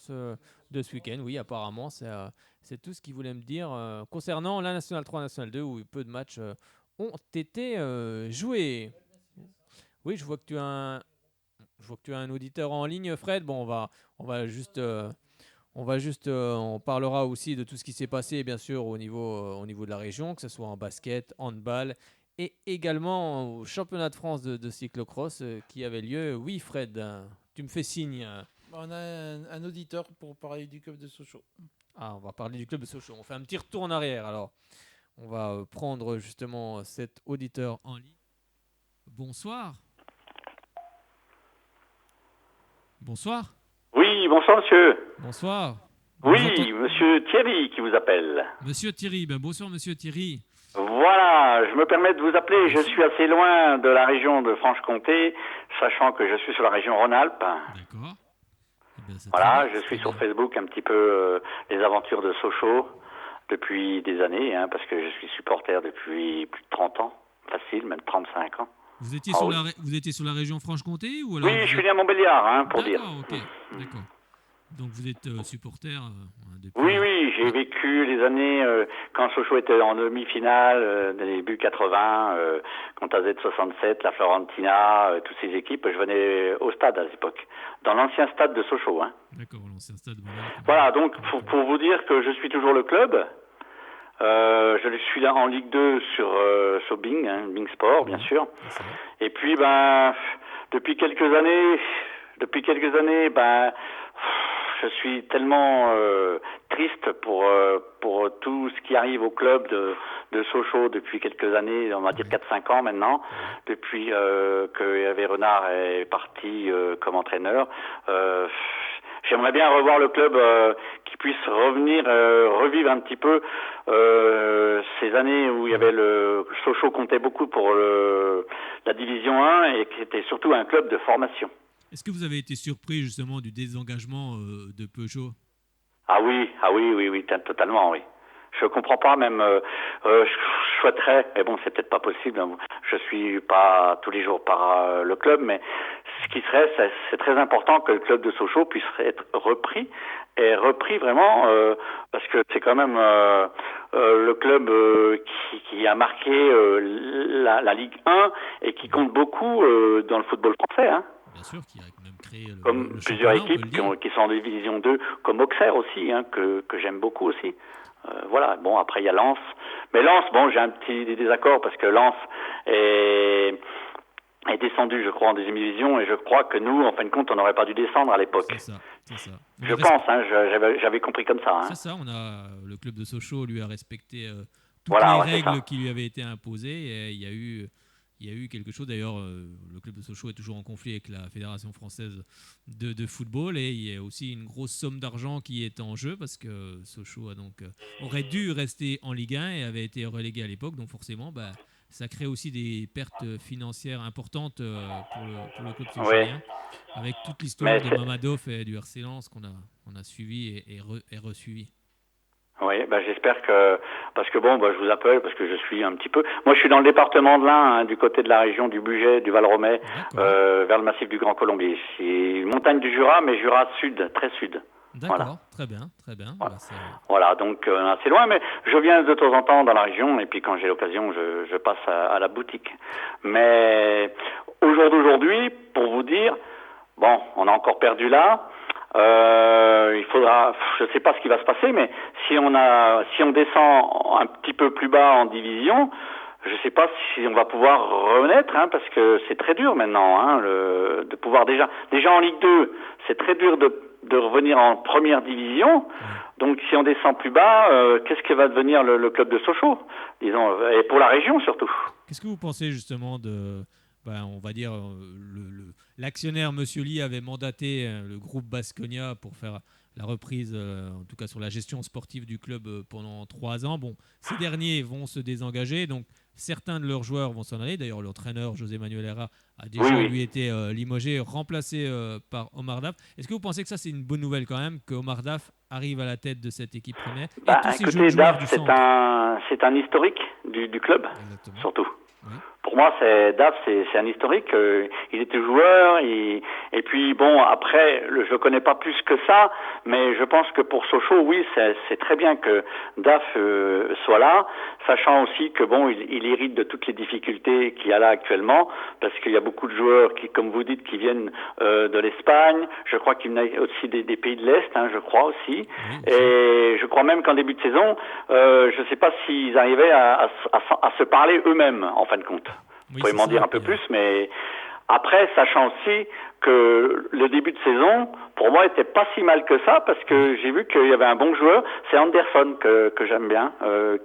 ce week-end. Oui, apparemment, c'est tout ce qu'il voulait me dire concernant la National 3, National 2, où peu de matchs ont été joués. Oui, je vois que tu as un auditeur en ligne, Fred. Bon, on parlera aussi de tout ce qui s'est passé, bien sûr, au niveau de la région, que ce soit en basket, handball, et également au championnat de France de cyclocross qui avait lieu. Oui, Fred, tu me fais signe. On a un auditeur pour parler du club de Sochaux. Ah, on va parler du club de Sochaux. On fait un petit retour en arrière, alors. On va prendre justement cet auditeur en ligne. Bonsoir. Bonsoir. Oui, bonsoir monsieur. Bonsoir. Oui, monsieur Thierry qui vous appelle. Monsieur Thierry, bonsoir monsieur Thierry. Voilà, je me permets de vous appeler. Je suis assez loin de la région de Franche-Comté, sachant que je suis sur la région Rhône-Alpes. D'accord. Voilà, je suis sur Facebook un petit peu les aventures de Sochaux depuis des années, parce que je suis supporter depuis plus de 30 ans, facile, même 35 ans. Vous étiez sur la région Franche-Comté ou alors? Oui, je suis né à Montbéliard, pour dire. D'accord, ok, d'accord. Donc vous êtes supporter depuis... Oui, j'ai vécu les années quand Sochaux était en demi-finale, début 80, contre AZ67, la Florentina, toutes ces équipes. Je venais au stade à l'époque, dans l'ancien stade de Sochaux. D'accord, l'ancien stade. Voilà, donc pour vous dire que je suis toujours le club. Je suis là en Ligue 2 sur Bing, Bing Sport, bien sûr. Et puis, depuis quelques années, je suis tellement triste pour tout ce qui arrive au club de Sochaux depuis quelques années, on va dire 4-5 ans maintenant, depuis que Hervé Renard est parti comme entraîneur. J'aimerais bien revoir le club qui puisse revivre un petit peu ces années où il y avait Sochaux comptait beaucoup pour la division 1 et qui était surtout un club de formation. Est-ce que vous avez été surpris justement du désengagement de Peugeot? Ah oui, totalement, oui. Je comprends pas même. Je souhaiterais, mais bon, c'est peut-être pas possible. Je suis pas tous les jours par le club, mais ce qui serait, c'est très important que le club de Sochaux puisse être repris vraiment, parce que c'est quand même le club qui a marqué la Ligue 1 et qui compte beaucoup dans le football français. Bien sûr, qui a même créé comme le plusieurs championnat, on peut équipes le dire. qui sont en division 2, comme Auxerre aussi, hein, que j'aime beaucoup aussi. Voilà, bon, après il y a Lens. Mais Lens, bon, j'ai un petit désaccord parce que Lens est descendu, je crois, en deuxième division, et je crois que nous, en fin de compte, on n'aurait pas dû descendre à l'époque. C'est ça. Je pense, hein, j'avais compris comme ça. Hein. C'est ça, le club de Sochaux lui a respecté toutes voilà, les règles qui lui avaient été imposées, et il y a eu quelque chose. D'ailleurs, le club de Sochaux est toujours en conflit avec la Fédération française de football, et il y a aussi une grosse somme d'argent qui est en jeu, parce que Sochaux aurait dû rester en Ligue 1 et avait été relégué à l'époque, donc forcément, ça crée aussi des pertes financières importantes pour le club sochaux, avec toute l'histoire de Mamadov et du RC Lens qu'on a suivi et resuivi. Oui, j'espère que... Parce que je vous appelle, parce que je suis un petit peu... Moi, je suis dans le département de l'Ain, hein, du côté de la région du Bugey, du Val-Romey, vers le massif du Grand Colombier. C'est une montagne du Jura, mais Jura sud, très sud. D'accord, voilà. Très bien. Voilà, donc assez loin, mais je viens de temps en temps dans la région, et puis quand j'ai l'occasion, je passe à la boutique. Mais au jour d'aujourd'hui, pour vous dire, on a encore perdu là. Il faudra, je ne sais pas ce qui va se passer, mais si on descend un petit peu plus bas en division, je ne sais pas si on va pouvoir renaître, hein, parce que c'est très dur maintenant, hein, de pouvoir déjà en Ligue 2, c'est très dur de revenir en première division. Donc si on descend plus bas, qu'est-ce que va devenir le club de Sochaux, disons, et pour la région surtout. Qu'est-ce que vous pensez justement on va dire, l'actionnaire Monsieur Lee avait mandaté le groupe Baskonia pour faire la reprise, en tout cas sur la gestion sportive du club pendant 3 ans. Bon, ces derniers vont se désengager, donc certains de leurs joueurs vont s'en aller. D'ailleurs, l'entraîneur José Manuel Herrera a déjà lui été limogé, remplacé par Omar Daf. Est-ce que vous pensez que ça c'est une bonne nouvelle quand même, que Omar Daf arrive à la tête de cette équipe première? Écoutez, Daf, c'est un historique du club. Exactement. Surtout. Oui. Pour moi, Daf, c'est un historique. Il était joueur, et puis après, je ne connais pas plus que ça, mais je pense que pour Sochaux, oui, c'est très bien que Daf soit là, sachant aussi que il hérite de toutes les difficultés qu'il y a là actuellement, parce qu'il y a beaucoup de joueurs qui, comme vous dites, qui viennent de l'Espagne. Je crois qu'il y en a aussi des pays de l'Est, hein, je crois aussi. Oui, et je crois même qu'en début de saison, je ne sais pas s'ils arrivaient à se parler eux-mêmes, en fin de compte. Vous pouvez m'en dire un peu plus, mais après, sachant aussi que le début de saison, pour moi, était pas si mal que ça, parce que j'ai vu qu'il y avait un bon joueur, c'est Anderson que j'aime bien,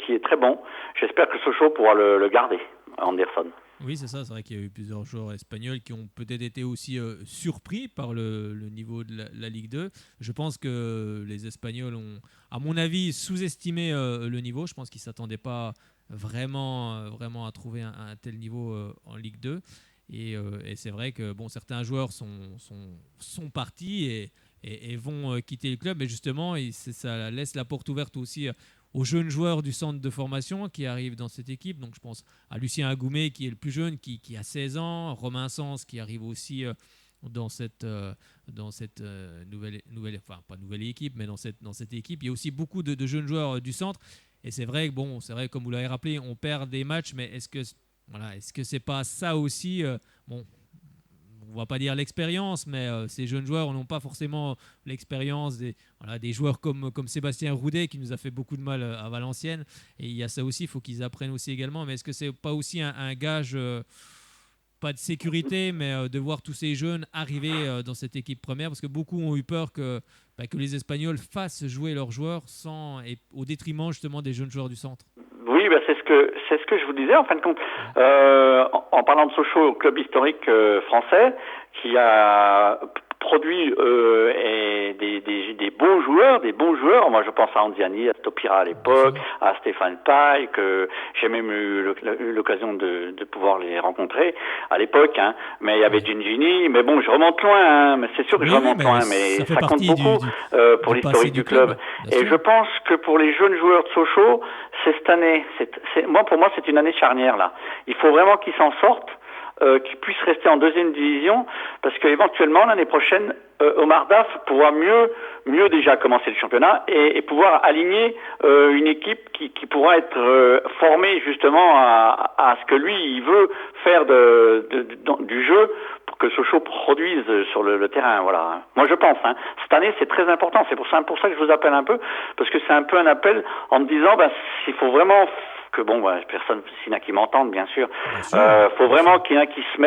qui est très bon. J'espère que Sochaux pourra le garder, Anderson. Oui, c'est ça. C'est vrai qu'il y a eu plusieurs joueurs espagnols qui ont peut-être été aussi surpris par le niveau de la Ligue 2. Je pense que les Espagnols ont, à mon avis, sous-estimé le niveau. Je pense qu'ils ne s'attendaient pas vraiment à trouver un tel niveau en Ligue 2. Et c'est vrai que certains joueurs sont partis et vont quitter le club. Mais justement, ça laisse la porte ouverte aussi aux jeunes joueurs du centre de formation qui arrivent dans cette équipe. Donc je pense à Lucien Agoumé qui est le plus jeune, qui a 16 ans, Romain Sens qui arrive aussi dans cette nouvelle, enfin pas nouvelle équipe, mais dans cette équipe. Il y a aussi beaucoup de jeunes joueurs du centre. Et c'est vrai que comme vous l'avez rappelé, on perd des matchs, mais est-ce que c'est pas ça aussi on va pas dire l'expérience, mais ces jeunes joueurs n'ont pas forcément l'expérience des joueurs comme Sébastien Roudet qui nous a fait beaucoup de mal à Valenciennes. Et il y a ça aussi, il faut qu'ils apprennent aussi également. Mais est-ce que c'est pas aussi un gage, pas de sécurité, mais de voir tous ces jeunes arriver dans cette équipe première? Parce que beaucoup ont eu peur que les Espagnols fassent jouer leurs joueurs au détriment justement des jeunes joueurs du centre. Oui, c'est ce que je vous disais en fin de compte. En parlant de Sochaux, club historique français qui a produit des bons joueurs. Moi, je pense à Anziani, à Stopira à l'époque, à Stéphane Paille, que j'ai même eu l'occasion de pouvoir les rencontrer à l'époque. Hein. Mais il y avait Gingini. Mais je remonte loin. Hein. Mais c'est sûr que je remonte loin. Mais ça compte beaucoup pour l'historique du club. Et je pense que pour les jeunes joueurs de Sochaux, c'est cette année. Pour moi, c'est une année charnière là. Il faut vraiment qu'ils s'en sortent. Qui puisse rester en deuxième division, parce qu'éventuellement l'année prochaine Omar Daf pourra mieux déjà commencer le championnat et pouvoir aligner une équipe qui pourra être formée justement à ce que lui il veut faire du jeu, que Sochaux produise sur le terrain. Voilà. Moi, je pense. Cette année, c'est très important. C'est pour ça que je vous appelle un peu, parce que c'est un peu un appel en me disant, s'il faut vraiment que personne s'il y en a qui m'entendent, bien sûr. Faut vraiment qu'il y en a qui s'y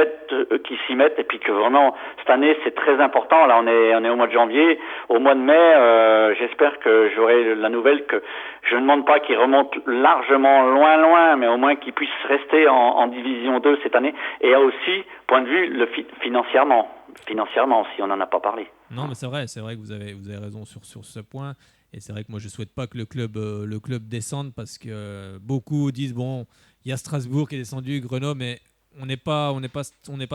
mettent, et puis que vraiment cette année c'est très important. Là, on est au mois de janvier, au mois de mai. J'espère que j'aurai la nouvelle que je ne demande pas qu'ils remontent largement loin, mais au moins qu'ils puissent rester en division 2 cette année. Et aussi, point de vue financièrement aussi, on n'en a pas parlé. Non, mais c'est vrai que vous avez raison sur ce point. Et c'est vrai que moi, je ne souhaite pas que le club descende, parce que beaucoup disent, bon, il y a Strasbourg qui est descendu, Grenoble, mais on n'est pas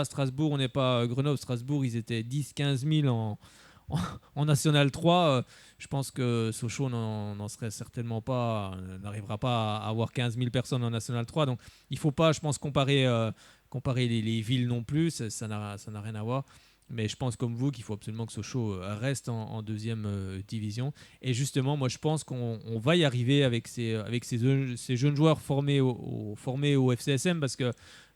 Strasbourg, on n'est pas Grenoble. Strasbourg, ils étaient 10-15 000 en National 3. Je pense que Sochaux n'en serait certainement pas, n'arrivera pas à avoir 15 000 personnes en National 3. Donc, il ne faut pas, je pense, comparer les villes non plus. Ça n'a rien à voir. Mais je pense comme vous qu'il faut absolument que Sochaux reste en deuxième division. Et justement, moi je pense qu'on va y arriver avec ces jeunes joueurs formés au FCSM, parce que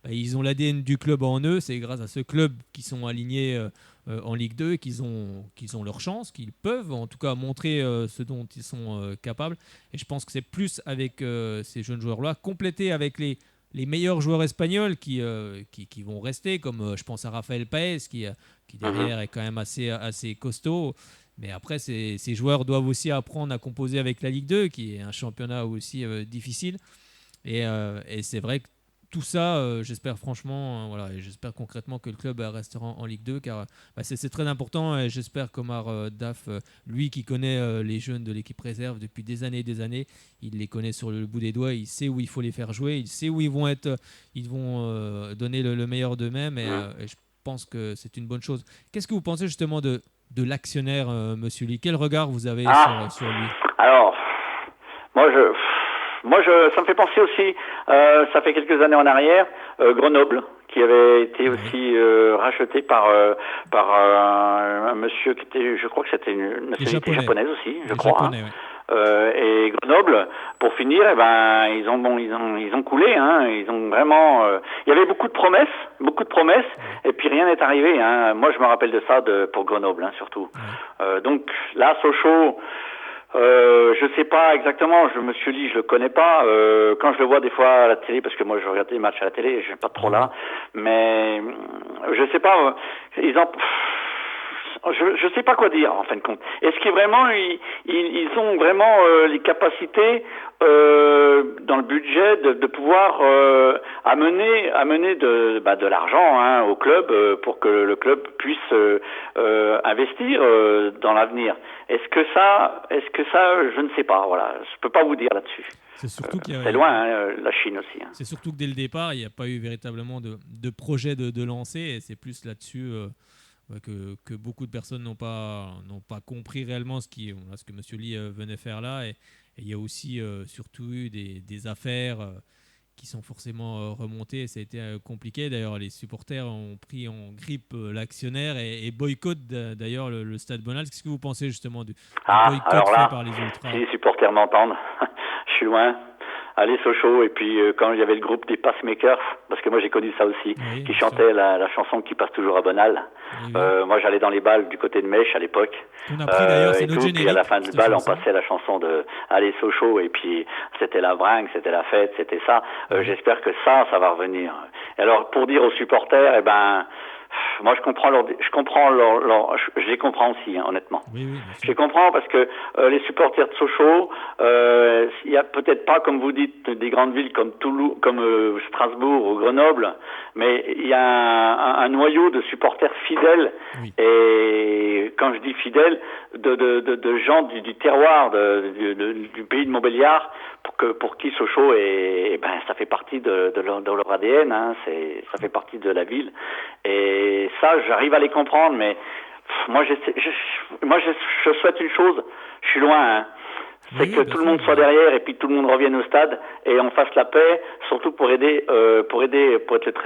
ils ont l'ADN du club en eux. C'est grâce à ce club qu'ils sont alignés en Ligue 2 et qu'ils ont leur chance, qu'ils peuvent en tout cas montrer ce dont ils sont capables. Et je pense que c'est plus avec ces jeunes joueurs-là, complétés avec les meilleurs joueurs espagnols qui vont rester, comme je pense à Rafael Paez qui derrière est quand même assez costaud. Mais après, ces joueurs doivent aussi apprendre à composer avec la Ligue 2, qui est un championnat aussi difficile. Et c'est vrai que tout ça, j'espère franchement, et j'espère concrètement que le club restera en Ligue 2, car c'est très important. Et j'espère qu'Omar Daf, lui qui connaît les jeunes de l'équipe réserve depuis des années, il les connaît sur le bout des doigts, il sait où il faut les faire jouer, il sait où ils vont donner le meilleur d'eux-mêmes, et je pense que c'est une bonne chose. Qu'est-ce que vous pensez justement de l'actionnaire, Monsieur Lee? Quel regard vous avez sur lui? Alors, ça me fait penser aussi, ça fait quelques années en arrière, Grenoble, qui avait été aussi racheté par un monsieur qui était, je crois que c'était une nationalité japonaise aussi, je crois. Japonais, et Grenoble, pour finir, ils ont coulé. Ils ont vraiment. Il y avait beaucoup de promesses, et puis rien n'est arrivé. Moi, je me rappelle de ça pour Grenoble, surtout. Donc là, Sochaux. Je sais pas exactement, Monsieur Lee, je le connais pas. Quand je le vois des fois à la télé, parce que moi je regarde les matchs à la télé, je suis pas trop là, mais je sais pas. Je sais pas quoi dire en fin de compte. Est-ce qu'ils vraiment ils ont vraiment les capacités dans le budget de pouvoir amener de l'argent au club pour que le club puisse investir dans l'avenir. Est-ce que ça, je ne sais pas. Voilà, je peux pas vous dire là-dessus. C'est surtout c'est loin, la Chine aussi. C'est surtout que dès le départ, il n'y a pas eu véritablement de projet de lancer, et c'est plus là-dessus. Que beaucoup de personnes n'ont pas compris réellement ce que M. Lee venait faire là. Et il y a aussi surtout eu des affaires qui sont forcément remontées. Ça a été compliqué. D'ailleurs, les supporters ont pris en grippe l'actionnaire et boycottent d'ailleurs le Stade Bonal. Qu'est-ce que vous pensez justement du boycott fait par les Ultras? Si les supporters m'entendent, je suis loin. Allez Sochaux, et puis quand il y avait le groupe des Pacemakers, parce que moi j'ai connu ça aussi, qui chantait la chanson qui passe toujours à Bonal. Moi j'allais dans les balles du côté de Mèche à l'époque. On a pris d'ailleurs, c'est notre générique. Puis à la fin de balle, on passait la chanson de Allez Sochaux, et puis c'était la bringue, c'était la fête, c'était ça. J'espère que ça va revenir. Et alors pour dire aux supporters, moi, je les comprends aussi, honnêtement. Oui, je les comprends parce que les supporters de Sochaux, il y a peut-être pas, comme vous dites, des grandes villes comme Toulouse, comme Strasbourg ou Grenoble, mais il y a un noyau de supporters fidèles. Oui. Et quand je dis fidèles, de gens du terroir, du pays de Montbéliard, pour qui Sochaux ça fait partie de leur ADN, ça fait partie de la ville. Et ça, j'arrive à les comprendre, mais moi je souhaite une chose, je suis loin, c'est que tout le monde soit derrière et puis tout le monde revienne au stade et on fasse la paix, surtout pour aider, pour être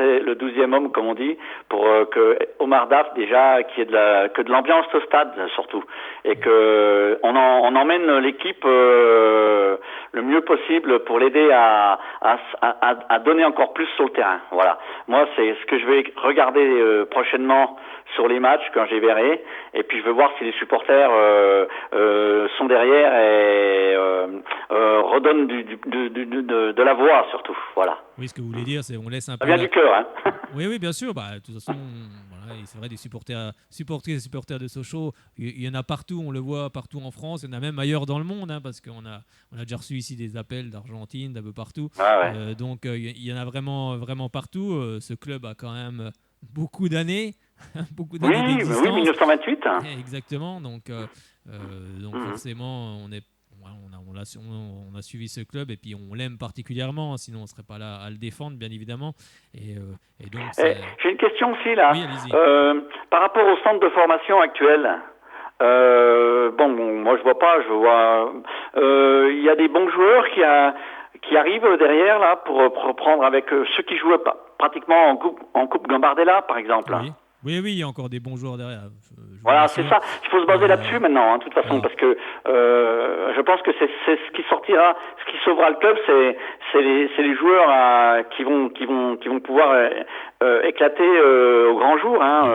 le 12e homme, comme on dit, pour que Omar Daf, déjà, qu'il y ait que de l'ambiance au stade, surtout, et que on emmène l'équipe le mieux possible pour l'aider à donner encore plus sur le terrain. Voilà. Moi, c'est ce que je vais regarder prochainement sur les matchs quand j'y verrai, et puis je veux voir si les supporters sont derrière et redonnent de la voix surtout. Voilà. Oui, ce que vous voulez dire, c'est on laisse un peu. Ça vient du cœur, hein. Oui, bien sûr. Bah, de toute façon, voilà, c'est vrai, des supporters de Sochaux, il y en a partout, on le voit partout en France, il y en a même ailleurs dans le monde, hein, parce qu'on a déjà reçu ici des appels d'Argentine, d'un peu partout. Ah ouais. Donc, il y en a vraiment, vraiment partout. Ce club a quand même beaucoup d'années. Beaucoup d'années d'existence. Oui, 1928. Exactement. Donc forcément, on a suivi ce club et puis on l'aime particulièrement, sinon on ne serait pas là à le défendre, bien évidemment. Et donc, j'ai une question aussi là. Oui, allez-y. Par rapport au centre de formation actuel. Moi je vois. Il y a des bons joueurs qui arrivent derrière là pour reprendre avec ceux qui jouent pratiquement en coupe Gambardella, par exemple. Oui, il y a encore des bons joueurs derrière. Voilà, c'est ça. Il faut se baser là-dessus maintenant, hein, de toute façon, parce que je pense que c'est ce qui sortira, ce qui sauvera le club, c'est les joueurs qui vont pouvoir éclater au grand jour. Hein,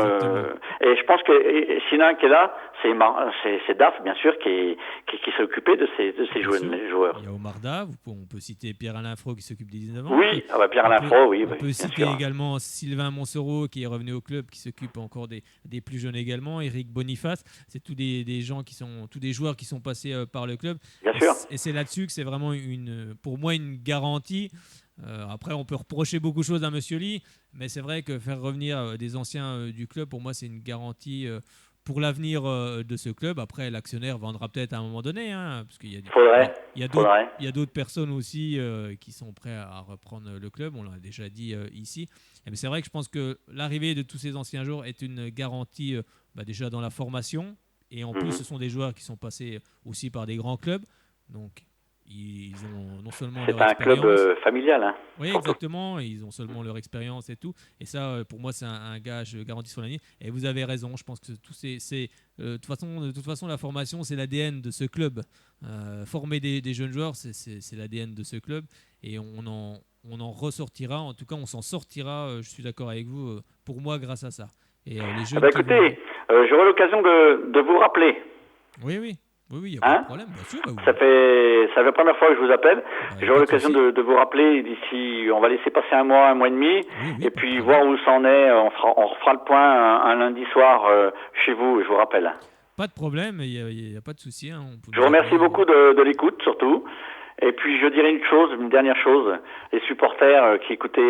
et je pense que s'il y en a un qui est là, c'est Daf, bien sûr, qui s'est occupé de ces joueurs. Il y a Omar Daf, on peut citer Pierre-Alain Fro qui s'occupe des 19 ans. Oui, Pierre-Alain Fro, oui. On peut citer également Sylvain Monsereau qui est revenu au club, qui s'occupe encore des plus jeunes également. Eric Boniface, c'est tous des gens tous des joueurs qui sont passés par le club. Bien sûr. Et c'est là-dessus que c'est vraiment pour moi une garantie. Après, on peut reprocher beaucoup de choses à Monsieur Lee, mais c'est vrai que faire revenir des anciens du club, pour moi, c'est une garantie pour l'avenir de ce club. Après, l'actionnaire vendra peut-être à un moment donné, hein, parce qu'il y a d'autres personnes aussi qui sont prêts à reprendre le club. On l'a déjà dit ici. Mais c'est vrai que je pense que l'arrivée de tous ces anciens joueurs est une garantie déjà dans la formation. Et en plus, ce sont des joueurs qui sont passés aussi par des grands clubs. Donc, ils ont non seulement leur expérience. C'est un club familial. Hein, oui, exactement. Ils ont seulement leur expérience et tout. Et ça, pour moi, c'est un gage garanti sur l'année. Et vous avez raison. Je pense que de toute façon, la formation, c'est l'ADN de ce club. Former des jeunes joueurs, c'est l'ADN de ce club. Et on en ressortira. En tout cas, on s'en sortira. Je suis d'accord avec vous. Pour moi, grâce à ça. Et les jeunes. Écoutez, j'aurai l'occasion de vous rappeler. Oui, il n'y a pas de problème, bien sûr. Ça fait la première fois que je vous appelle. J'aurai l'occasion de vous rappeler d'ici, on va laisser passer un mois et demi, et puis voir où ça en est. On refera le point un lundi soir chez vous, je vous rappelle. Pas de problème, il n'y a pas de souci. Hein, je vous remercie beaucoup de l'écoute, surtout. Et puis je dirais une dernière chose, les supporters qui écoutaient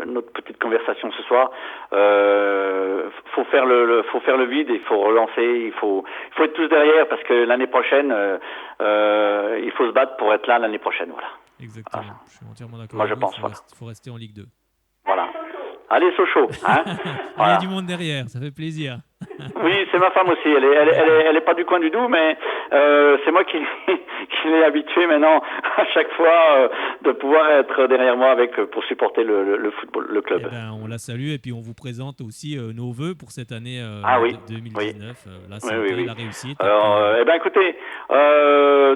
notre petite conversation ce soir, faut faire le vide, il faut relancer, il faut être tous derrière parce que l'année prochaine, il faut se battre pour être là l'année prochaine, voilà. Exactement, je suis entièrement d'accord. Moi je pense, il faut rester en Ligue 2. Voilà. Allez Sochaux, hein. Il y a du monde derrière, ça fait plaisir. Oui, c'est ma femme aussi. Elle est pas du coin du Doubs, mais c'est moi qui l'ai habitué maintenant à chaque fois de pouvoir être derrière moi pour supporter le football, le club. On la salue et puis on vous présente aussi nos vœux pour cette année 2019. La santé, la réussite. Alors, écoutez,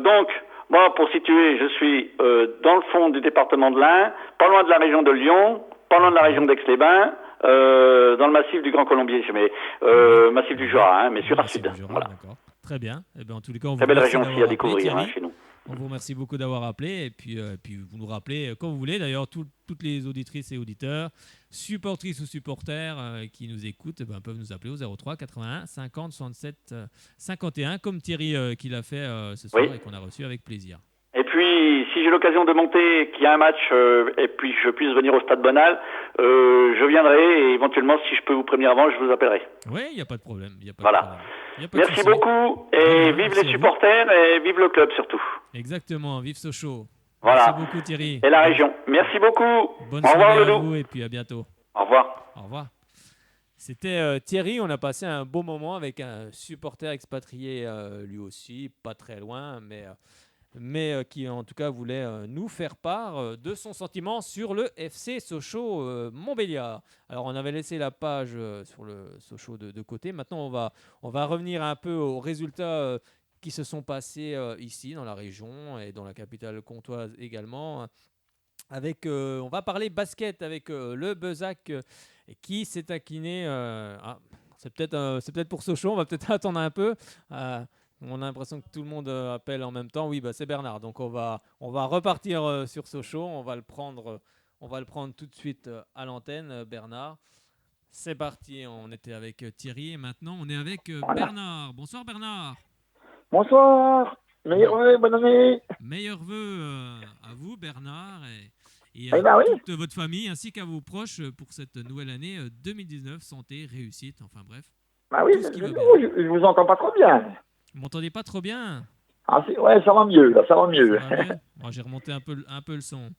donc. Moi, pour situer, je suis dans le fond du département de l'Ain, pas loin de la région de Lyon, pas loin de la région d'Aix-les-Bains, dans le massif du Grand Colombier, massif du Jura, mais sur à sud. Voilà. D'accord. Très bien. En tous les cas, on vous très belle région aussi à découvrir chez nous. On vous remercie beaucoup d'avoir appelé et puis vous nous rappelez quand vous voulez. D'ailleurs, toutes les auditrices et auditeurs, supportrices ou supporters qui nous écoutent peuvent nous appeler au 03 81 50 67 51 comme Thierry qui l'a fait ce soir et qu'on a reçu avec plaisir. Et puis, si j'ai l'occasion de monter, qu'il y a un match et puis je puisse venir au Stade Bonal, je viendrai et éventuellement, si je peux vous prévenir avant, je vous appellerai. Oui, il n'y a pas de problème. Voilà. Merci beaucoup et vive les supporters et vive le club surtout. Exactement, vive Sochaux. Voilà. Merci beaucoup Thierry. Et la région. Merci beaucoup. Bonne au revoir soirée Ledoux. à vous et puis à bientôt. Au revoir. Au revoir. C'était Thierry, on a passé un beau moment avec un supporter expatrié lui aussi, pas très loin, mais mais qui en tout cas voulait nous faire part de son sentiment sur le FC Sochaux Montbéliard. Alors on avait laissé la page sur le Sochaux de côté. Maintenant on va revenir un peu aux résultats qui se sont passés ici dans la région et dans la capitale comtoise également. On va parler basket avec le Bezac qui s'est incliné. C'est peut-être pour Sochaux, on va peut-être attendre un peu. On a l'impression que tout le monde appelle en même temps. Oui, c'est Bernard. Donc on va repartir sur Sochaux. On va le prendre tout de suite à l'antenne, Bernard. C'est parti. On était avec Thierry et maintenant on est avec Bernard. Bonsoir Bernard. Bonsoir. Meilleurs vœux, bonne année. Meilleurs vœux à vous Bernard et à toute votre famille ainsi qu'à vos proches pour cette nouvelle année 2019. Santé, réussite, enfin bref. Oui, je vous entends pas trop bien. Vous m'entendez pas trop bien? Ouais, ça va mieux, là, ça va mieux. Bon, j'ai remonté un peu le son.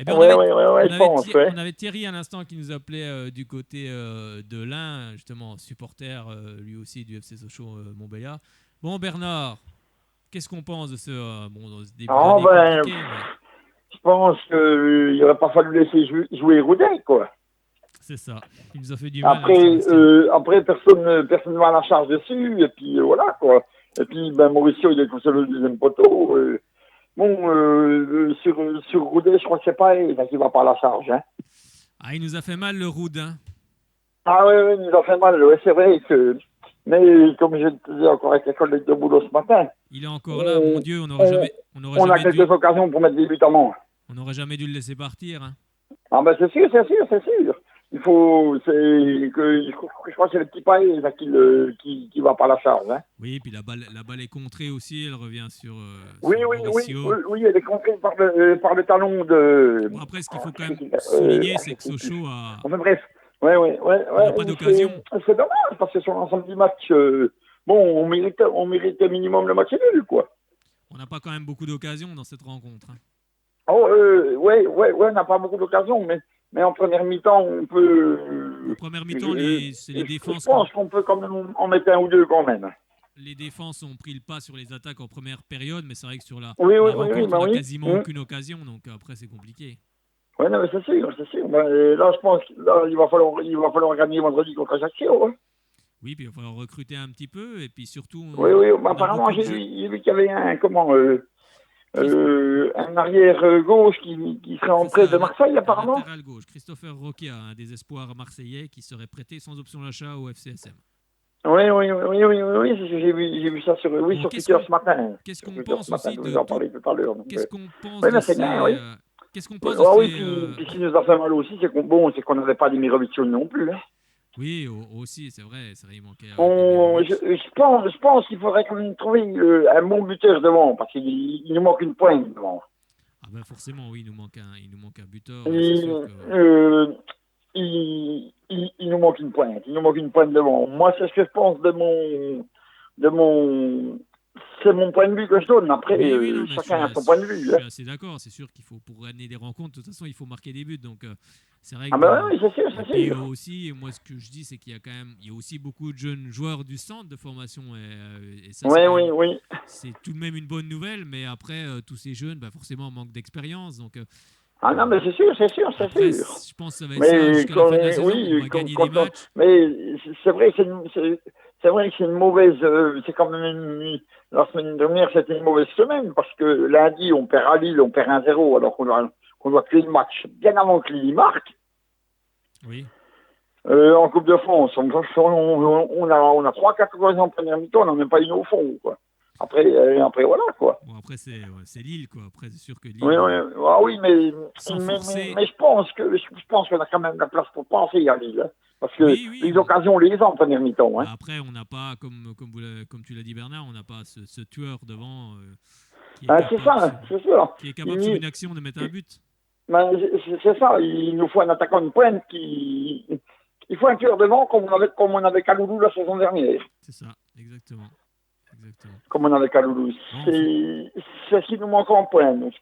On avait Thierry à l'instant qui nous appelait du côté de l'Ain, justement, supporter lui aussi du FC Sochaux Montbéliard. Bon, Bernard, qu'est-ce qu'on pense de ce début d'année compliqué, je pense qu'il n'aurait pas fallu laisser jouer Roudet, quoi. C'est ça. Il nous a fait du mal. Après personne ne va à la charge dessus, et puis voilà, quoi. Et puis, Mauricio, il est tout seul au deuxième poteau. Sur Roudet, je crois que c'est pareil, il ne va pas à la charge. Hein. Il nous a fait mal, le Roudin. Ah oui, il nous a fait mal, c'est vrai que... Mais comme je te disais encore avec les collègues de boulot ce matin... Il est encore là, mon Dieu, on a quelques occasions pour mettre des buts en main. On n'aurait jamais dû le laisser partir. Hein. C'est sûr. Il faut... je crois que c'est le petit paille qui va pas à la charge. Hein. Oui, puis la balle est contrée aussi, elle revient sur oui, elle est contrée par le talon de... Bon, après, ce qu'il faut quand même souligner, c'est que Sochaux a... Enfin bref, on n'a pas d'occasion. C'est dommage, parce que sur l'ensemble du match, on méritait minimum le match nul, quoi. On n'a pas quand même beaucoup d'occasions dans cette rencontre. Hein. On n'a pas beaucoup d'occasions, mais en première mi-temps, on peut... En première mi-temps, c'est les défenses... Je pense qu'on peut quand même en mettre un ou deux quand même. Les défenses ont pris le pas sur les attaques en première période, mais c'est vrai que sur la rencontre, on n'a quasiment aucune occasion, donc après c'est compliqué. Oui, mais c'est sûr. Là, je pense qu'il va falloir gagner vendredi contre Ajaccio. Hein. Oui, puis il va falloir recruter un petit peu, et puis surtout... apparemment, j'ai vu qu'il y avait un arrière gauche qui serait entré de Marseille, apparemment. Latéral gauche, Christopher Roquia, un des espoirs marseillais qui serait prêté sans option d'achat au FCSM. Oui, j'ai vu ça sur Twitter ce matin. Qu'est-ce qu'on pense aussi de... J'en parlais tout à l'heure. Qu'est-ce qu'on pense de ces... Qu'est-ce qu'on pense Puis ce qui nous a fait mal aussi, c'est qu'on n'avait pas d'Imirovic non plus. Hein. Oui, aussi, c'est vrai, il manquait... je pense qu'il faudrait quand même trouver un bon buteur devant, parce qu'il nous manque une pointe devant. Forcément, oui, il nous manque un buteur. Il nous manque une pointe devant. Moi, c'est ce que je pense de mon... C'est mon point de vue que je donne. Après, chacun a son point de vue. Je suis assez d'accord. C'est sûr qu'il faut, pour gagner des rencontres, de toute façon, il faut marquer des buts. Donc, c'est vrai que... oui, c'est sûr. Et aussi, moi, ce que je dis, c'est qu'il y a aussi beaucoup de jeunes joueurs du centre de formation. Et ça, oui. C'est tout de même une bonne nouvelle. Mais après, tous ces jeunes, forcément, manquent d'expérience. Donc... mais c'est sûr. Après, je pense que ça va être ça jusqu'à la fin de la saison. On va gagner des matchs. Mais c'est vrai que c'est une mauvaise... c'est quand même la semaine dernière, c'était une mauvaise semaine, parce que lundi, on perd à Lille, on perd 1-0, alors qu'on doit créer le match bien avant que Lille marque. Oui. En Coupe de France, on a 3-4 occasions en première mi-temps, on n'a même pas une au fond, quoi. Après, voilà, quoi. Bon, après, c'est Lille, quoi. Après, c'est sûr que Lille... Oui, mais je pense qu'on a quand même la place pour penser à Lille. Hein, parce que les occasions, on les a en première mi-temps. Hein. Après, on n'a pas, comme tu l'as dit, Bernard, on n'a pas ce tueur devant qui est capable sur une action de mettre un but. C'est ça. Il nous faut un attaquant de pointe qui... Il faut un tueur devant comme on avait Kaloulou la saison dernière. C'est ça, exactement. Comme on avait Kaloulou. C'est ce qui nous manque en pointe. Donc, je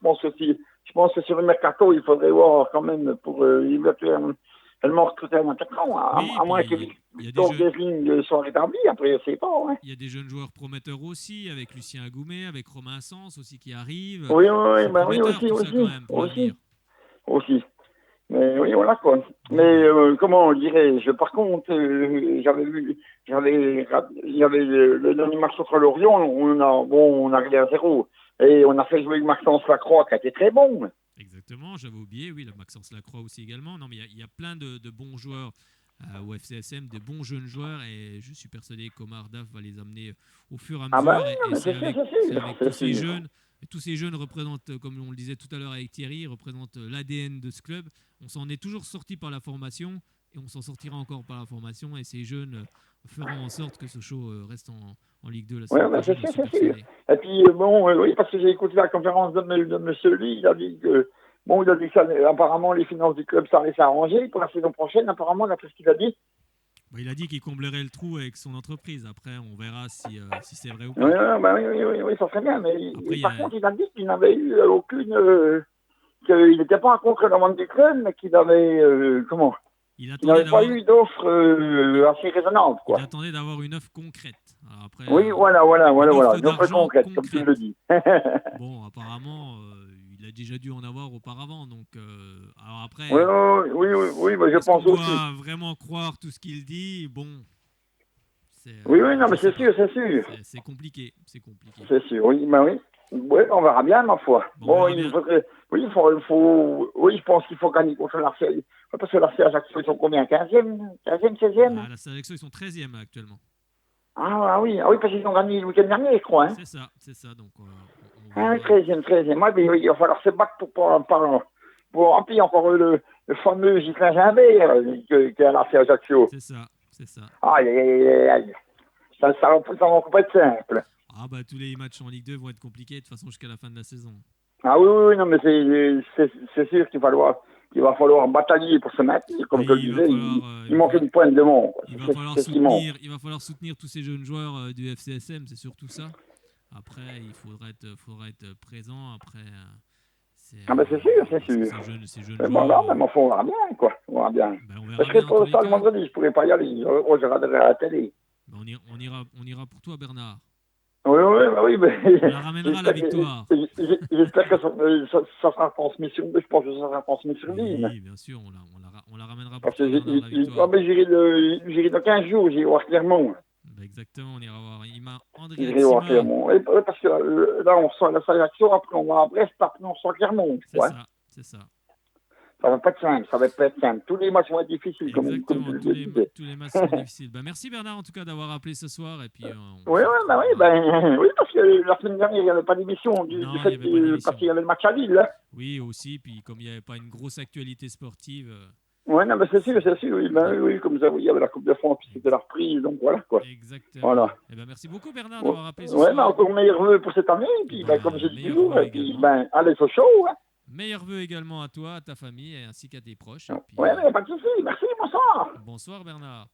pense que sur le mercato, il faudrait voir quand même pour tellement recruter un attaquant, à moins que Victor Gesling soit rétabli, après je sais pas. Ouais. Il y a des jeunes joueurs prometteurs aussi, avec Lucien Agoumet, avec Romain Sens aussi qui arrive. Oui, aussi. Mais oui, voilà quoi. Mais comment dirais-je, par contre, j'avais le dernier match contre l'Orient, on a arrivé à 0. Et on a fait jouer Maxence Lacroix qui a été très bon. Exactement, j'avais oublié, oui, Maxence Lacroix aussi également. Non, mais il y a plein de bons joueurs au FCSM, des bons jeunes joueurs, et je suis persuadé qu'Omar Daf va les amener au fur et à mesure. C'est avec tous ces jeunes. Et tous ces jeunes représentent, comme on le disait tout à l'heure avec Thierry, représentent l'ADN de ce club. On s'en est toujours sorti par la formation et on s'en sortira encore par la formation. Et ces jeunes feront en sorte que Sochaux reste en Ligue 2. Oui, c'est sûr. Et puis, oui, parce que j'ai écouté la conférence de M. Lee, il a dit que, apparemment, les finances du club, ça allait s'arranger. Pour la saison prochaine, apparemment, d'après ce qu'il a dit. Il a dit qu'il comblerait le trou avec son entreprise. Après, on verra si c'est vrai ou pas. Oui, ça serait bien. Mais après, par contre, il a dit qu'il n'avait eu aucune... qu'il n'était pas contre la vente du club, mais qu'il avait... Il n'avait pas eu d'offre assez raisonnable, quoi. Il attendait d'avoir une offre concrète. Alors après, voilà. Une offre concrète, comme tu le dis. Bon, apparemment... il a déjà dû en avoir auparavant, donc alors après. Oui, mais je pense aussi. On doit vraiment croire tout ce qu'il dit. Bon. Oui, non, mais c'est sûr. C'est compliqué. C'est sûr, oui, on verra bien, ma foi. Je pense qu'il faut gagner contre l'Arcière. Parce que l'Arcière Ajaccio, ils sont combien? 15e, 16e? La Ajaccio, ils sont 13e actuellement. Ah oui, parce qu'ils ont gagné le week-end dernier, je crois. Hein. C'est ça, donc. 13e. Moi, il va falloir se battre pour remplir encore le fameux Ghislain Gimbert qui est à l'Arcière Ajaccio. C'est ça. Aïe. Ça va pas être simple. Tous les matchs en Ligue 2 vont être compliqués de toute façon jusqu'à la fin de la saison. Ah oui, non, mais c'est sûr qu'il va falloir batailler pour se maintenir, comme je le disais. Il manque une pointe de monde. Il va falloir soutenir tous ces jeunes joueurs du FCSM, c'est surtout ça. Après, il faudra être présent. Après, c'est sûr. Ces jeunes joueurs. On verra bien, quoi. On verra bien. Je serai pour ça le vendredi, je pourrais pas y aller. Je regarderai à la télé. On ira pour toi, Bernard. Oui. On la ramènera la victoire. J'espère que ça sera transmis sur je pense que ça sera transmis sur ligne. Oui, bien sûr, on la ramènera pour parce toi, que la victoire. J'irai dans 15 jours, j'irai voir Clermont. Exactement, on ira voir André J'irai voir Clermont. Parce que là, on reçoit la sélection, après on va à Brest, après on reçoit Clermont. C'est ça. Ça va pas être simple. Tous les matchs vont être difficiles. Exactement, tous les matchs sont difficiles. Merci Bernard en tout cas d'avoir appelé ce soir. Et puis, oui, parce que la semaine dernière, il n'y avait pas d'émission parce qu'il y avait le match à Lille. Hein. Oui, aussi. Puis comme il n'y avait pas une grosse actualité sportive. Oui, non, mais c'est sûr. Oui, comme vous avez il y avait la Coupe de France, puis c'était la reprise. Donc voilà quoi. Exactement. Voilà. Merci beaucoup Bernard d'avoir appelé ce soir. Oui, encore meilleurs vœux pour cette année. Puis comme je dis toujours, allez, c'est chaud. Hein. Meilleurs vœux également à toi, à ta famille ainsi qu'à tes proches. Oui, pas de souci. Merci, bonsoir. Bonsoir Bernard.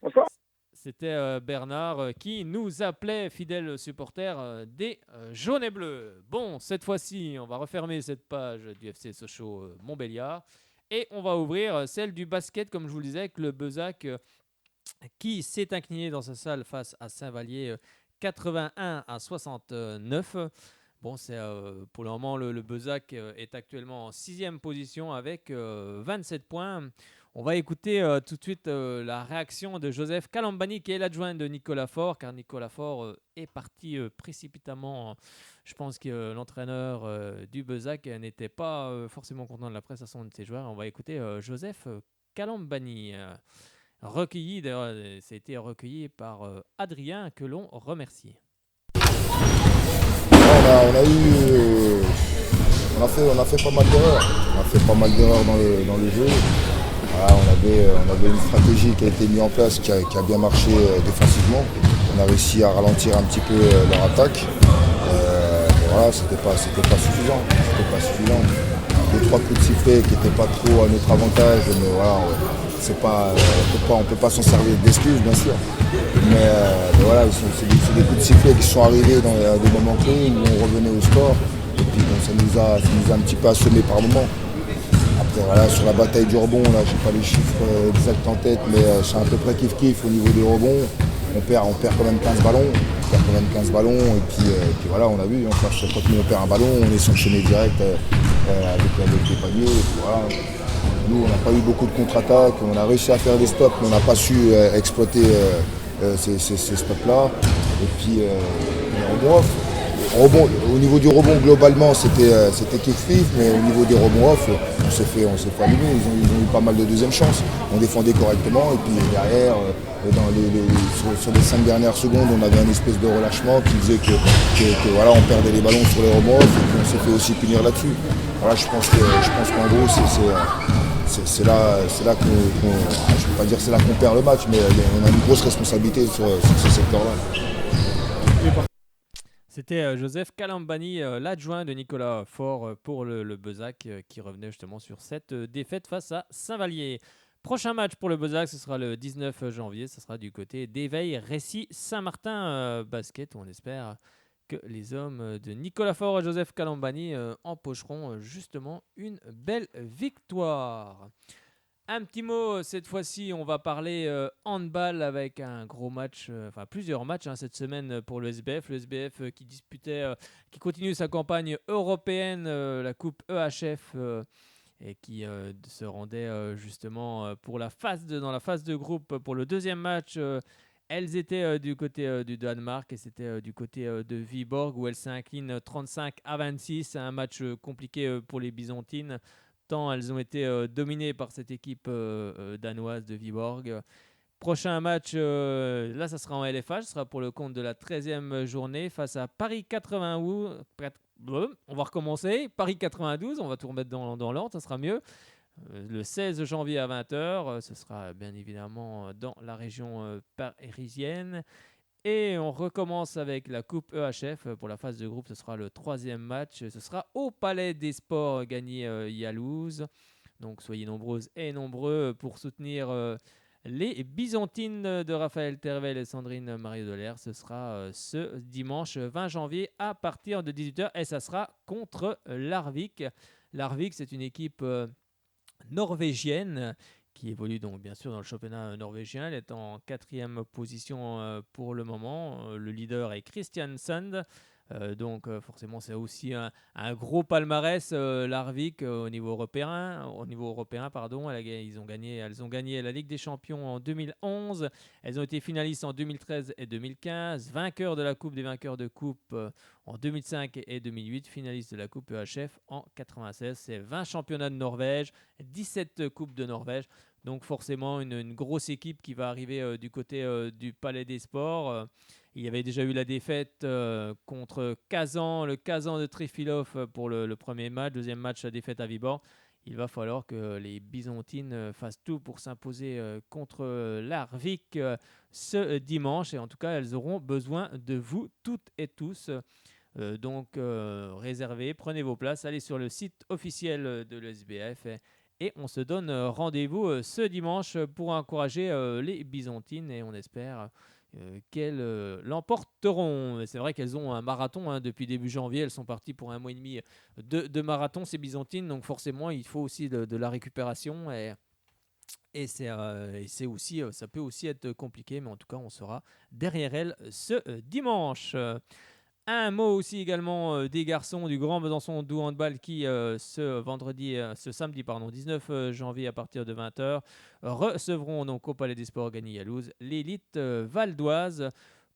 Bonsoir. C'était Bernard qui nous appelait, fidèle supporter des Jaunes et Bleus. Bon, cette fois-ci, on va refermer cette page du FC Sochaux Montbéliard et on va ouvrir celle du basket, comme je vous le disais, avec le Bezac qui s'est incliné dans sa salle face à Saint-Vallier 81-69. Bon, c'est pour le moment, le Bezac est actuellement en 6e position avec 27 points. On va écouter tout de suite la réaction de Joseph Calambani, qui est l'adjoint de Nicolas Faure, car Nicolas Faure est parti précipitamment. Je pense que l'entraîneur du Bezac n'était pas forcément content de la prestation de ses joueurs. On va écouter Joseph Calambani, recueilli, d'ailleurs, ça a été recueilli par Adrien, que l'on remercie. On a fait pas mal d'erreurs. On a fait pas mal d'erreurs dans le jeu. Voilà, on avait une stratégie qui a été mise en place, qui a bien marché défensivement. On a réussi à ralentir un petit peu leur attaque. Voilà, c'était pas suffisant. 2-3 coups de sifflet qui n'étaient pas trop à notre avantage, mais voilà, on ne peut pas s'en servir d'excuses, bien sûr. Mais voilà, c'est des coups de sifflet qui sont arrivés dans des moments clés où on revenait au score. Et puis bon, ça nous a un petit peu assommés par moments. Après, voilà, sur la bataille du rebond, là, j'ai pas les chiffres exacts en tête, mais c'est à peu près kiff-kiff au niveau des rebonds. On perd quand même 15 ballons. Et puis voilà, on a vu, quand nous on perd un ballon, on est sanctionné direct avec des paniers. Et puis voilà. Nous, on n'a pas eu beaucoup de contre-attaques, on a réussi à faire des stops, mais on n'a pas su exploiter ces stops-là. Et puis, au niveau du rebond, globalement, c'était kiff-kiff, mais au niveau des rebonds off, on s'est fait allumer. Ils ont eu pas mal de deuxième chances. On défendait correctement, et puis derrière, sur les 5 dernières secondes, on avait un espèce de relâchement qui disait que voilà, on perdait les ballons sur les rebonds off, et puis on s'est fait aussi punir là-dessus. Voilà, je pense qu'en gros, c'est là qu'on, je ne veux pas dire c'est là qu'on perd le match, mais on a une grosse responsabilité sur ce secteur-là. C'était Joseph Calambani, l'adjoint de Nicolas Faure pour le Bezac, qui revenait justement sur cette défaite face à Saint-Vallier. Prochain match pour le Bezac, ce sera le 19 janvier, ce sera du côté d'Éveil Récy-Saint-Martin basket, où on espère que les hommes de Nicolas Faure et Joseph Calambani empocheront justement une belle victoire. Un petit mot, cette fois-ci, on va parler handball avec un gros match, plusieurs matchs cette semaine pour le SBF. Le SBF qui continue sa campagne européenne, la Coupe EHF, et qui se rendait justement dans la phase de groupe pour le deuxième match. Elles étaient du côté du Danemark et c'était du côté de Viborg où elles s'inclinent 35-26. Un match compliqué pour les Byzantines, tant elles ont été dominées par cette équipe danoise de Viborg. Prochain match, là ça sera en LFA, ce sera pour le compte de la 13e journée face à Paris 92. On va recommencer, Paris 92, on va tout remettre dans l'ordre, ça sera mieux. Le 16 janvier à 20h, ce sera bien évidemment dans la région parisienne. Et on recommence avec la Coupe EHF. Pour la phase de groupe, ce sera le 3e match. Ce sera au Palais des Sports Gagny-Yalouz. Donc soyez nombreuses et nombreux pour soutenir les Byzantines de Raphaël Tervel et Sandrine Mario-Delaire. Ce sera ce dimanche 20 janvier à partir de 18h. Et ça sera contre Larvik. Larvik, c'est une équipe norvégienne qui évolue donc bien sûr dans le championnat norvégien. Elle est en 4e position pour le moment. Le leader est Christian Sand. Donc forcément c'est aussi un gros palmarès Larvik au niveau européen. Elles ont gagné la Ligue des Champions en 2011. Elles ont été finalistes en 2013 et 2015, vainqueurs de la Coupe des vainqueurs de Coupe en 2005 et 2008, finalistes de la Coupe EHF en 96. C'est 20 championnats de Norvège, 17 Coupes de Norvège. Donc forcément une grosse équipe qui va arriver du côté du Palais des Sports. Il y avait déjà eu la défaite contre Kazan, le Kazan de Trefilov pour le premier match. Deuxième match, la défaite à Viborg. Il va falloir que les Byzantines fassent tout pour s'imposer contre Larvik ce dimanche. Et en tout cas, elles auront besoin de vous toutes et tous. Donc réservez, prenez vos places, allez sur le site officiel de l'SBF. Et on se donne rendez-vous ce dimanche pour encourager les Byzantines. Et on espère qu'elles l'emporteront. C'est vrai qu'elles ont un marathon depuis début janvier. Elles sont parties pour 1 mois et demi de marathon, ces Byzantines. Donc forcément, il faut aussi de la récupération. Et c'est aussi, ça peut aussi être compliqué. Mais en tout cas, on sera derrière elles ce dimanche. Un mot aussi également des garçons du Grand Besançon Doux Handball qui ce samedi 19 janvier à partir de 20h recevront donc au Palais des Sports Gagny-Yalouz l'élite valdoise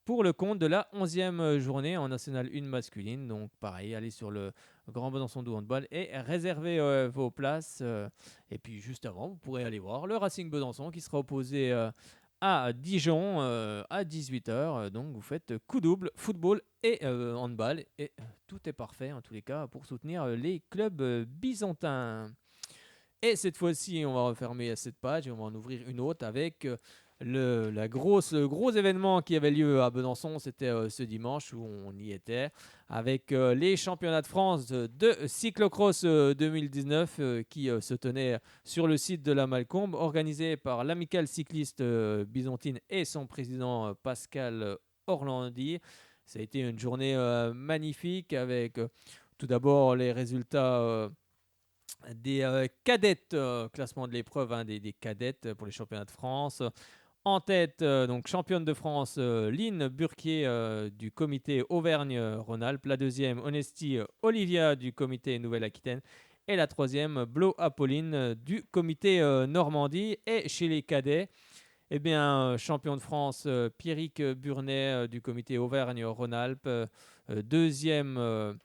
pour le compte de la 11e journée en National 1 masculine. Donc pareil, allez sur le Grand Besançon Doux Handball et réservez vos places. Et puis juste avant, vous pourrez aller voir le Racing Besançon qui sera opposé à Dijon à 18h. Donc vous faites coup double, football et handball. Et tout est parfait en tous les cas pour soutenir les clubs byzantins. Et cette fois-ci, on va refermer cette page et on va en ouvrir une autre avec le gros événement qui avait lieu à Besançon. C'était ce dimanche où on y était avec les championnats de France de cyclocross 2019 qui se tenaient sur le site de la Malcombe, organisé par l'amicale cycliste byzantine et son président Pascal Orlandi. Ça a été une journée magnifique avec tout d'abord les résultats des cadettes, classement de l'épreuve des cadettes pour les championnats de France. En tête, donc championne de France, Lynn Burquier du comité Auvergne-Rhône-Alpes. La deuxième, Honesty Olivia du comité Nouvelle-Aquitaine. Et la troisième, Blo Apolline du comité Normandie. Et chez les cadets, eh bien, champion de France, Pierrick Burnet du comité Auvergne-Rhône-Alpes. Deuxième,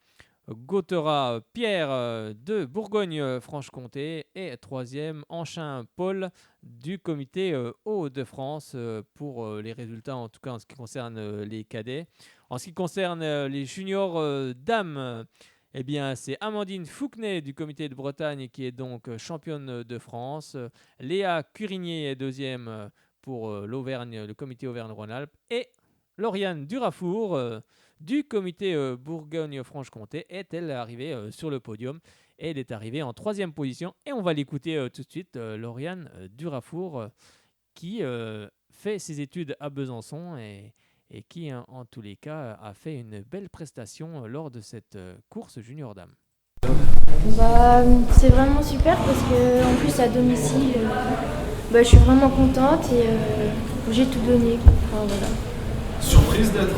Gautera Pierre de Bourgogne-Franche-Comté. Et troisième, Anchin Paul du comité Hauts-de-France pour les résultats, en tout cas en ce qui concerne les cadets. En ce qui concerne les juniors dames, eh bien, c'est Amandine Fouquenet du comité de Bretagne qui est donc championne de France. Léa Curigné est deuxième pour le comité Auvergne-Rhône-Alpes. Et Lauriane Durafour du comité Bourgogne-Franche-Comté est-elle arrivée sur le podium. Et elle est arrivée en troisième position. Et on va l'écouter tout de suite, Lauriane Durafour, qui fait ses études à Besançon et qui, en tous les cas, a fait une belle prestation lors de cette course junior dame. C'est vraiment super parce qu'en plus à domicile, je suis vraiment contente et j'ai tout donné. Enfin, voilà. Surprise d'être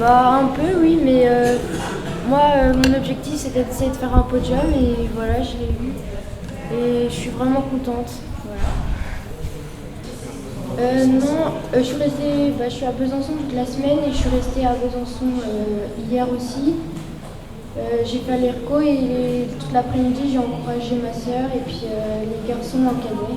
Un peu oui, mais moi mon objectif c'était d'essayer de faire un podium et voilà, je l'ai eu et je suis vraiment contente. Non, je suis à Besançon toute la semaine et je suis restée à Besançon hier aussi. J'ai fait l'ERCO et toute l'après-midi j'ai encouragé ma sœur et puis les garçons en cadet.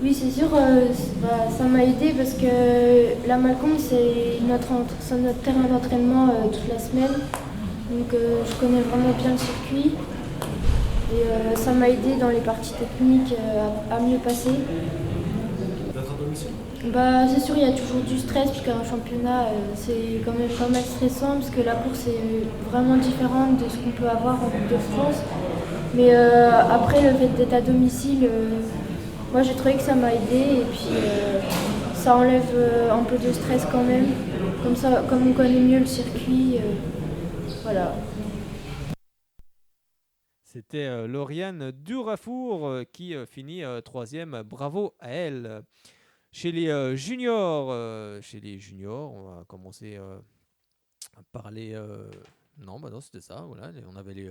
Oui, c'est sûr, ça m'a aidé parce que la Malcombe c'est notre terrain d'entraînement toute la semaine. Donc je connais vraiment bien le circuit et ça m'a aidé dans les parties techniques à mieux passer. C'est sûr, il y a toujours du stress puisqu'un championnat c'est quand même pas mal stressant parce que la course est vraiment différente de ce qu'on peut avoir en Coupe de France. Mais après le fait d'être à domicile, moi j'ai trouvé que ça m'a aidé et puis ça enlève un peu de stress quand même. Comme on connaît mieux le circuit, voilà. C'était Lauriane Durafour qui finit troisième. Bravo à elle. Chez les juniors, on va commencer à parler. Non, c'était ça. Voilà, on avait les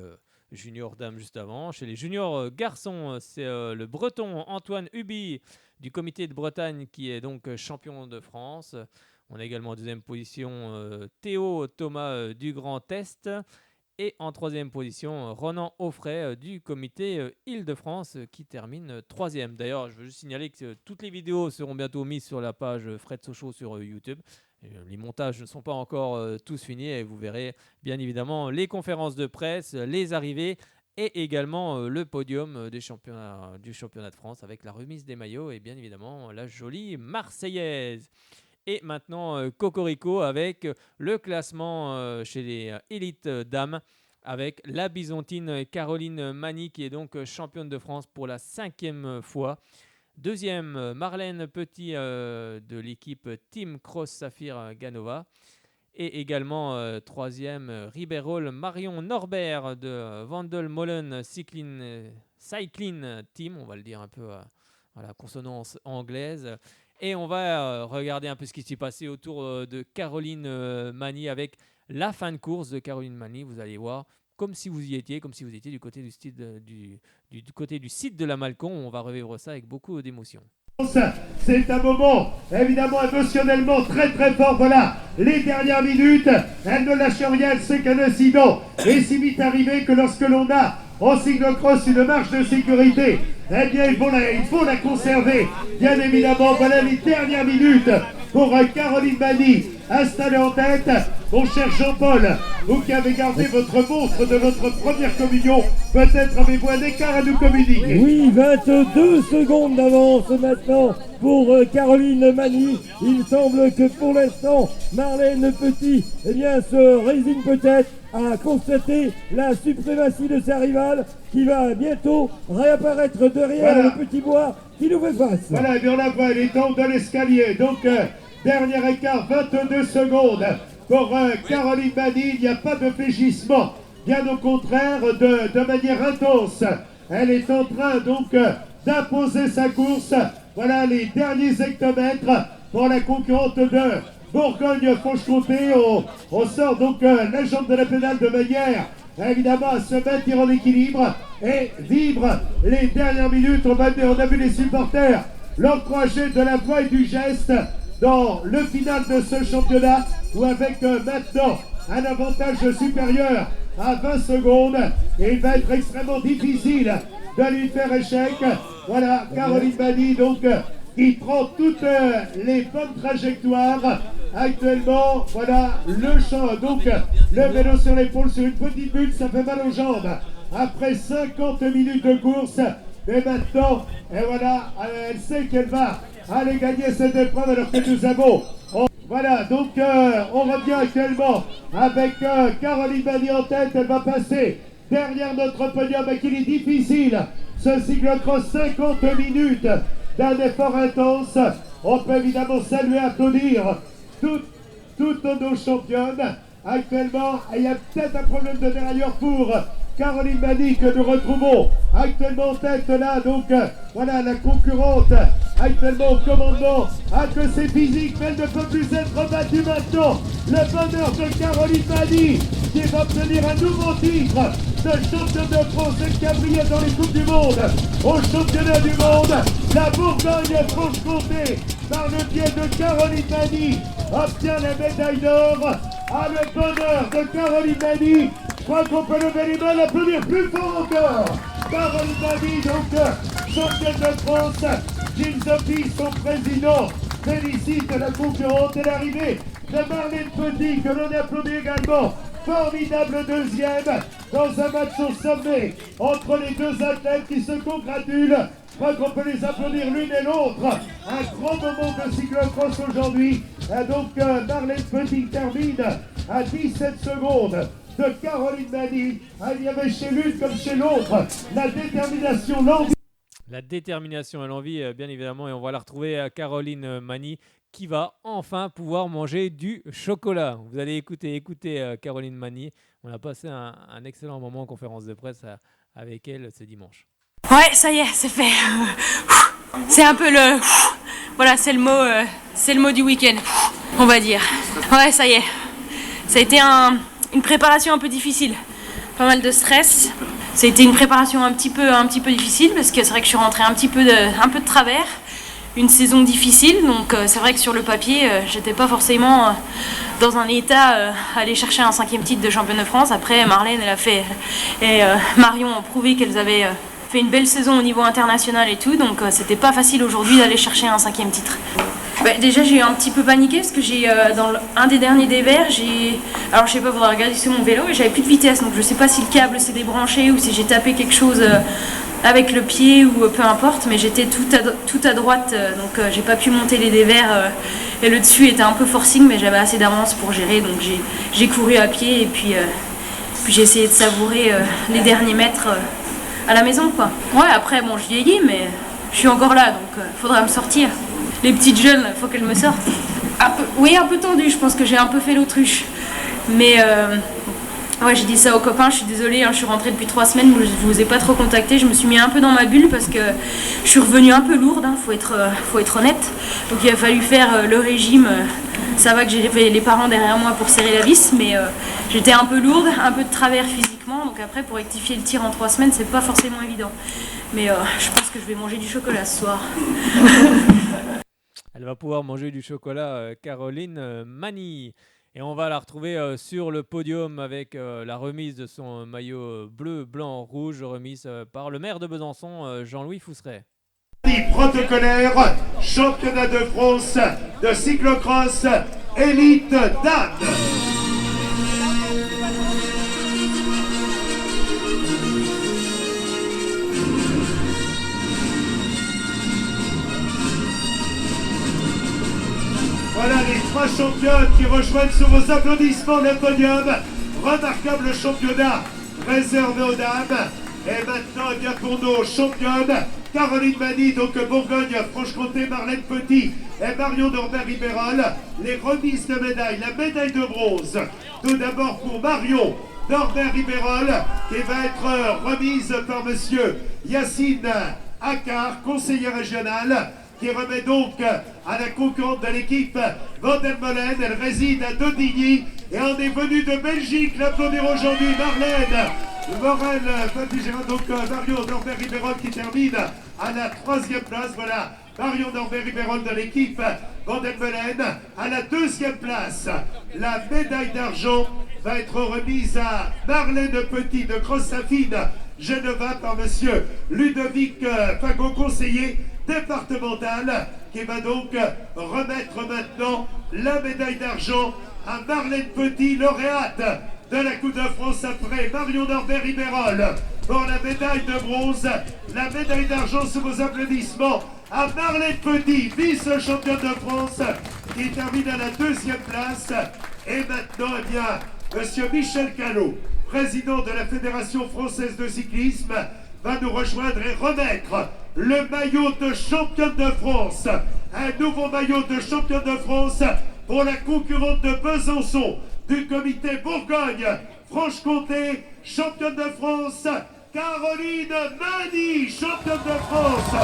juniors dames juste avant. Chez les juniors garçons, c'est le Breton Antoine Huby du comité de Bretagne qui est donc champion de France. On a également en deuxième position Théo Thomas du Grand Est. Et en troisième position, Ronan Offray du comité Île-de-France qui termine troisième. D'ailleurs, je veux juste signaler que toutes les vidéos seront bientôt mises sur la page Fred Sochaux sur YouTube. Les montages ne sont pas encore tous finis et vous verrez bien évidemment les conférences de presse, les arrivées et également le podium du championnat de France avec la remise des maillots et bien évidemment la jolie Marseillaise. Et maintenant, Cocorico avec le classement chez les élites dames avec la Byzantine Caroline Mani qui est donc championne de France pour la 5e fois. Deuxième, Marlène Petit de l'équipe Team Cross Saphir Ganova. Et également troisième, Riberol Marion Norbert de Vandel Molen Cycling Team, on va le dire un peu à la consonance anglaise. Et on va regarder un peu ce qui s'est passé autour de Caroline Mani avec la fin de course de Caroline Mani. Vous allez voir, comme si vous y étiez, comme si vous étiez du côté du côté du site de la Malcombe. On va revivre ça avec beaucoup d'émotion. C'est un moment évidemment émotionnellement très très fort. Voilà, les dernières minutes, elle ne lâche rien, elle sait qu'un incident est si vite arrivé que lorsque l'on a en cyclocross une marge de sécurité, eh bien il faut la conserver. Bien évidemment, voilà les dernières minutes pour Caroline Mani installée en tête. Mon cher Jean-Paul, vous qui avez gardé votre montre de votre première communion, peut-être avez-vous un écart à nous communiquer. Oui, 22 secondes d'avance maintenant pour Caroline Mani. Il semble que pour l'instant, Marlène Petit se résigne peut-être à constater la suprématie de sa rivale qui va bientôt réapparaître derrière le petit bois qui nous fait face. Voilà, et bien on la voit, elle est en haut de l'escalier. Donc, dernier écart, 22 secondes pour Caroline Mani. Il n'y a pas de fléchissement bien au contraire, de manière intense. Elle est en train donc d'imposer sa course. Voilà les derniers hectomètres pour la concurrente de Bourgogne-Franche-Comté. On sort donc la jambe de la pédale de manière évidemment à se maintenir en équilibre et vivre les dernières minutes. On a vu les supporters l'encourager de la voix et du geste dans le final de ce championnat, où avec maintenant un avantage supérieur à 20 secondes, et il va être extrêmement difficile de lui faire échec. Voilà Caroline Mani donc qui prend toutes les bonnes trajectoires actuellement. Voilà le champ, donc le vélo sur l'épaule sur une petite bulle, ça fait mal aux jambes après 50 minutes de course. Mais maintenant, et voilà, elle sait qu'elle va aller gagner cette épreuve, alors que nous avons... Voilà, donc on revient actuellement avec Caroline Mani en tête. Elle va passer derrière notre podium, et qu'il est difficile ce cyclocross, 50 minutes d'un effort intense. On peut évidemment saluer, applaudir toutes nos championnes. Actuellement, il y a peut-être un problème de dérailleur pour Caroline Mani, que nous retrouvons actuellement en tête là. Donc voilà la concurrente actuellement au commandement, que c'est physique, mais elle ne peut plus être battue maintenant. Le bonheur de Caroline Mani qui va obtenir un nouveau titre de championne de France et qui a brillé dans les Coupes du Monde. Au championnat du monde, la Bourgogne-Franche-Comté, par le biais de Caroline Mani, obtient la médaille d'or. Le bonheur de Caroline Mani. Je crois qu'on peut lever les mains, l'applaudir plus fort encore. Caroline Mani, donc championne de France. Gilles Zopi, son président, félicite la concurrente et l'arrivée de Marlène Petit, que l'on applaudit également. Formidable deuxième dans un match au sommet entre les deux athlètes qui se congratulent. Je crois qu'on peut les applaudir l'une et l'autre. Un grand moment de cyclocross aujourd'hui. Donc Marlène Petit termine à 17 secondes de Caroline Mani. Il y avait chez l'une comme chez l'autre la détermination, l'envie. La détermination et l'envie, bien évidemment. Et on va la retrouver à Caroline Mani, qui va enfin pouvoir manger du chocolat. Vous allez écouter Caroline Mani. On a passé un excellent moment en conférence de presse avec elle ce dimanche. Ouais, ça y est, c'est fait. C'est un peu le... Voilà, c'est le mot du week-end, on va dire. Ouais, ça y est. Ça a été une préparation un peu difficile. Pas mal de stress. Ça a été une préparation un petit peu difficile, parce que c'est vrai que je suis rentrée un peu de travers. Une saison difficile, donc c'est vrai que sur le papier, j'étais pas forcément dans un état à aller chercher un 5e titre de championne de France. Après, Marlène, elle a fait, et Marion ont prouvé qu'elles avaient fait une belle saison au niveau international et tout, donc c'était pas facile aujourd'hui d'aller chercher un 5e titre. Déjà, j'ai un petit peu paniqué parce que j'ai dans un des derniers dévers, alors je sais pas, faudra regarder sur mon vélo, et j'avais plus de vitesse, donc je sais pas si le câble s'est débranché ou si j'ai tapé quelque chose avec le pied ou peu importe, mais j'étais tout à droite, donc j'ai pas pu monter les dévers, et le dessus était un peu forcing, mais j'avais assez d'avance pour gérer, donc j'ai couru à pied, et puis j'ai essayé de savourer les derniers mètres à la maison, quoi. Ouais, après bon, je vieillis, mais je suis encore là, donc faudra me sortir. Les petites jeunes, faut qu'elles me sortent. Un peu tendu, je pense que j'ai un peu fait l'autruche, mais ouais, j'ai dit ça aux copains, je suis désolée, je suis rentrée depuis 3 semaines, je vous ai pas trop contacté, je me suis mis un peu dans ma bulle parce que je suis revenue un peu lourde, faut être honnête. Donc il a fallu faire le régime. Ça va que j'ai les parents derrière moi pour serrer la vis, mais j'étais un peu lourde, un peu de travers physiquement, donc après pour rectifier le tir en 3 semaines, c'est pas forcément évident. Mais je pense que je vais manger du chocolat ce soir. Elle va pouvoir manger du chocolat, Caroline Mani. Et on va la retrouver sur le podium avec la remise de son maillot bleu, blanc, rouge, remise par le maire de Besançon, Jean-Louis Fousseret. Protocolaire, championnat de France de cyclocross élite dames. Voilà les 3 championnes qui rejoignent sur vos applaudissements le podium. Remarquable championnat réservé aux dames. Et maintenant, eh bien pour nos championnes, Caroline Mani, donc Bourgogne-Franche-Comté, Marlène Petit et Marion Norbert-Ribérol, les remises de médailles, la médaille de bronze. Tout d'abord pour Marion Norbert Ribérol, qui va être remise par monsieur Yacine Accard, conseiller régional, qui remet donc à la concurrente de l'équipe Vandenmolen. Elle réside à Dodigny et on est venu de Belgique l'applaudir aujourd'hui. Marlène Morel, donc Marion Norbert Ribérol qui termine à la 3e place. Voilà, Marion Norbert Ribérol de l'équipe Vandenmolen à la 2e place. La médaille d'argent va être remise à Marlène Petit de Grosse-Safine Geneva par monsieur Ludovic Fagot, conseiller départemental, qui va donc remettre maintenant la médaille d'argent à Marlène Petit, lauréate de la Coupe de France après Marion Norbert Ribérol. Pour la médaille de bronze, la médaille d'argent sous vos applaudissements à Marlène Petit, vice-championne de France, qui termine à la 2e place. Et maintenant, eh bien, monsieur Michel Callot, président de la Fédération française de cyclisme, va nous rejoindre et remettre le maillot de championne de France. Un nouveau maillot de championne de France pour la concurrente de Besançon du comité Bourgogne-Franche-Comté, championne de France, Caroline Mani, championne de France,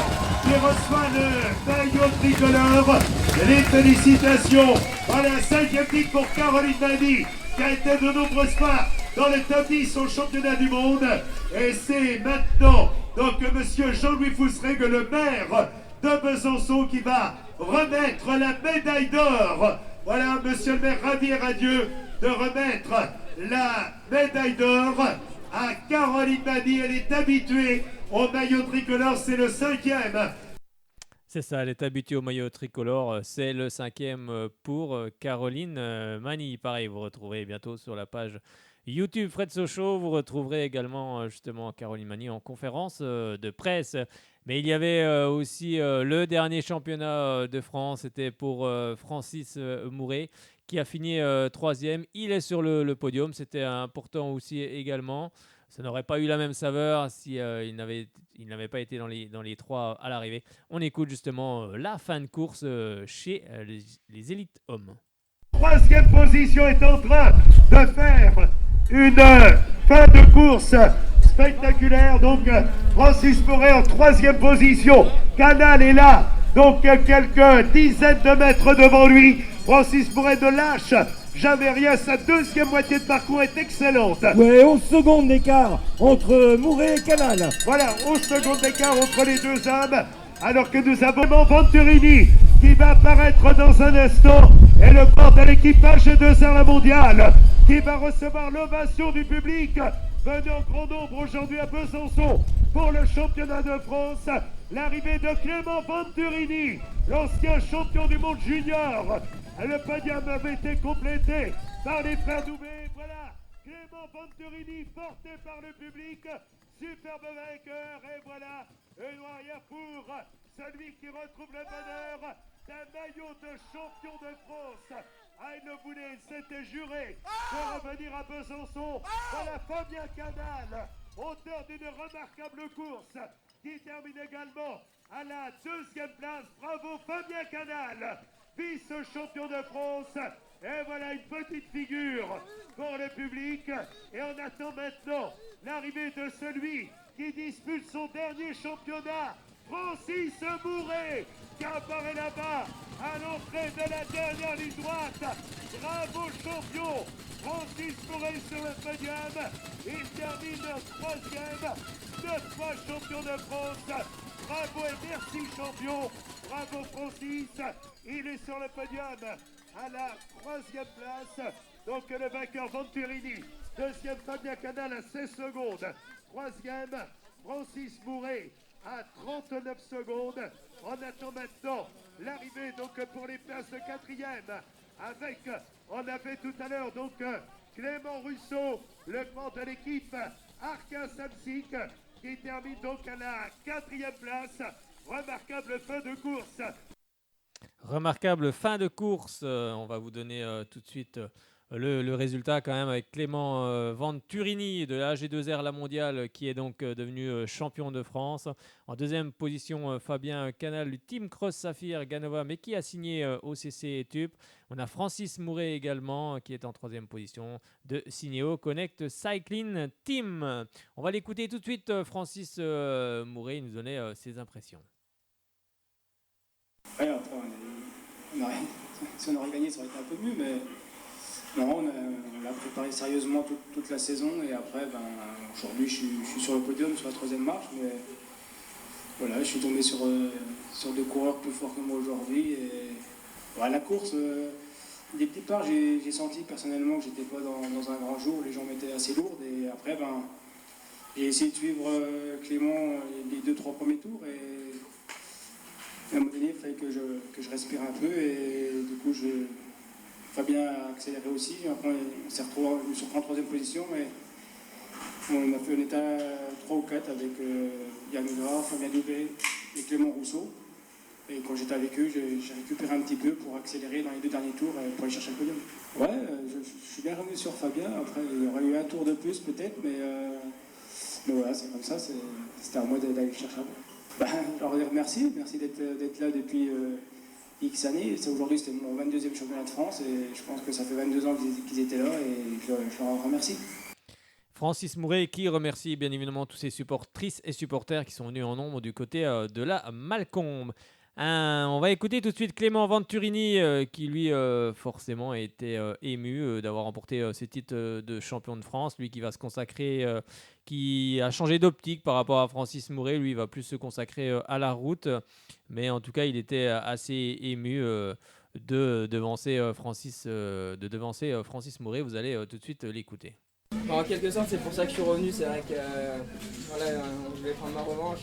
qui reçoit le maillot tricolore. Les félicitations. Voilà, 5e titre pour Caroline Mani, qui a été de nombreuses fois dans le top 10 au championnat du monde. Et c'est maintenant donc monsieur Jean-Louis Foussrègue, le maire de Besançon, qui va remettre la médaille d'or. Voilà, monsieur le maire, ravi et radieux de remettre la médaille d'or à Caroline Mani. Elle est habituée au maillot tricolore, c'est le 5e. C'est ça, elle est habituée au maillot tricolore. C'est le 5e pour Caroline Mani. Pareil, vous retrouverez bientôt sur la page YouTube Fred Sochaux. Vous retrouverez également justement Caroline Mani en conférence de presse. Mais il y avait aussi le dernier championnat de France. C'était pour Francis Mouret, qui a fini 3e. Il est sur le podium. C'était important aussi également. Ça n'aurait pas eu la même saveur si il n'avait pas été dans les 3 à l'arrivée. On écoute justement la fin de course chez les élites hommes. 3e position est en train de faire une fin de course spectaculaire. Donc Francis Mouret en 3e position. Canal est là, donc quelques dizaines de mètres devant lui. Francis Mouret ne lâche jamais rien. Sa 2e moitié de parcours est excellente. Ouais, 11 secondes d'écart entre Mouret et Canal. Voilà, 11 secondes d'écart entre les deux hommes. Alors que nous avons Venturini qui va apparaître dans un instant. Et le porte à l'équipage de la mondiale qui va recevoir l'ovation du public venu en grand nombre aujourd'hui à Besançon pour le championnat de France. L'arrivée de Clément Venturini, l'ancien champion du monde junior. Le podium avait été complété par les frères Doubé. Voilà, Clément Venturini porté par le public. Superbe vainqueur. Et voilà, une arrière pour celui qui retrouve le bonheur d'un maillot de champion de France. Ah, il le voulait, il s'était juré de revenir à Besançon. Voilà Fabien Canal, auteur d'une remarquable course, qui termine également à la 2e place. Bravo Fabien Canal, vice-champion de France. Et voilà une petite figure pour le public. Et on attend maintenant l'arrivée de celui qui dispute son dernier championnat, Francis Mouret, qui apparaît là-bas à l'entrée de la dernière ligne droite. Bravo champion, Francis Mouret sur le podium. Il termine 3e, 9 fois champion de France. Bravo et merci champion, bravo Francis. Il est sur le podium à la 3e place. Donc le vainqueur Venturini, 2e Fabien Canal à 16 secondes, 3e Francis Mouret à 39 secondes. On attend maintenant l'arrivée donc pour les places de 4e avec, on avait tout à l'heure donc Clément Russo, le grand de l'équipe Arca Samsic, qui termine donc à la 4e place. Remarquable fin de course. Remarquable fin de course. On va vous donner tout de suite le résultat quand même avec Clément Venturini de la AG2R La Mondiale qui est donc devenu champion de France. En deuxième position, Fabien Canal du Team Cross Saphir Ganova, mais qui a signé OCC et TUP. On a Francis Mouret également qui est en troisième position de Cinéo Connect Cycling Team. On va l'écouter tout de suite, Francis Mouret, il nous donnait ses impressions. Ouais, après, si on aurait gagné, ça aurait été un peu mieux, mais non, on a préparé sérieusement toute la saison et après, aujourd'hui, je suis sur le podium, sur la troisième marche, mais voilà, je suis tombé sur des coureurs plus forts que moi aujourd'hui et la course, dès le départ, j'ai senti personnellement que j'étais pas dans un grand jour, les jambes étaient assez lourdes et après, j'ai essayé de suivre Clément les 2-3 premiers tours et à un moment donné, il fallait que je respire un peu et du coup, Fabien a accéléré aussi. Après, on s'est retrouvé en troisième position, mais on était à 3 ou 4 avec Yann Gras, Fabien Doubé et Clément Rousseau. Et quand j'étais avec eux, j'ai récupéré un petit peu pour accélérer dans les 2 derniers tours pour aller chercher le podium. Ouais, je suis bien revenu sur Fabien. Après, il y aurait eu un tour de plus peut-être, mais voilà, c'est comme ça. C'était à moi d'aller le chercher. Je leur dis merci d'être là depuis X années. Aujourd'hui, c'était mon 22e championnat de France et je pense que ça fait 22 ans qu'ils étaient là et je leur remercie. Francis Mouret qui remercie bien évidemment tous ses supportrices et supporters qui sont venus en nombre du côté de la Malcombe. On va écouter tout de suite Clément Venturini qui lui forcément a été ému d'avoir remporté ce titre de champion de France. Lui qui va se consacrer, qui a changé d'optique par rapport à Francis Mouret. Lui il va plus se consacrer à la route. Mais en tout cas il était assez ému de devancer Francis Mouret. Vous allez tout de suite l'écouter. En quelque sorte, c'est pour ça que je suis revenu. C'est vrai que je vais prendre ma revanche.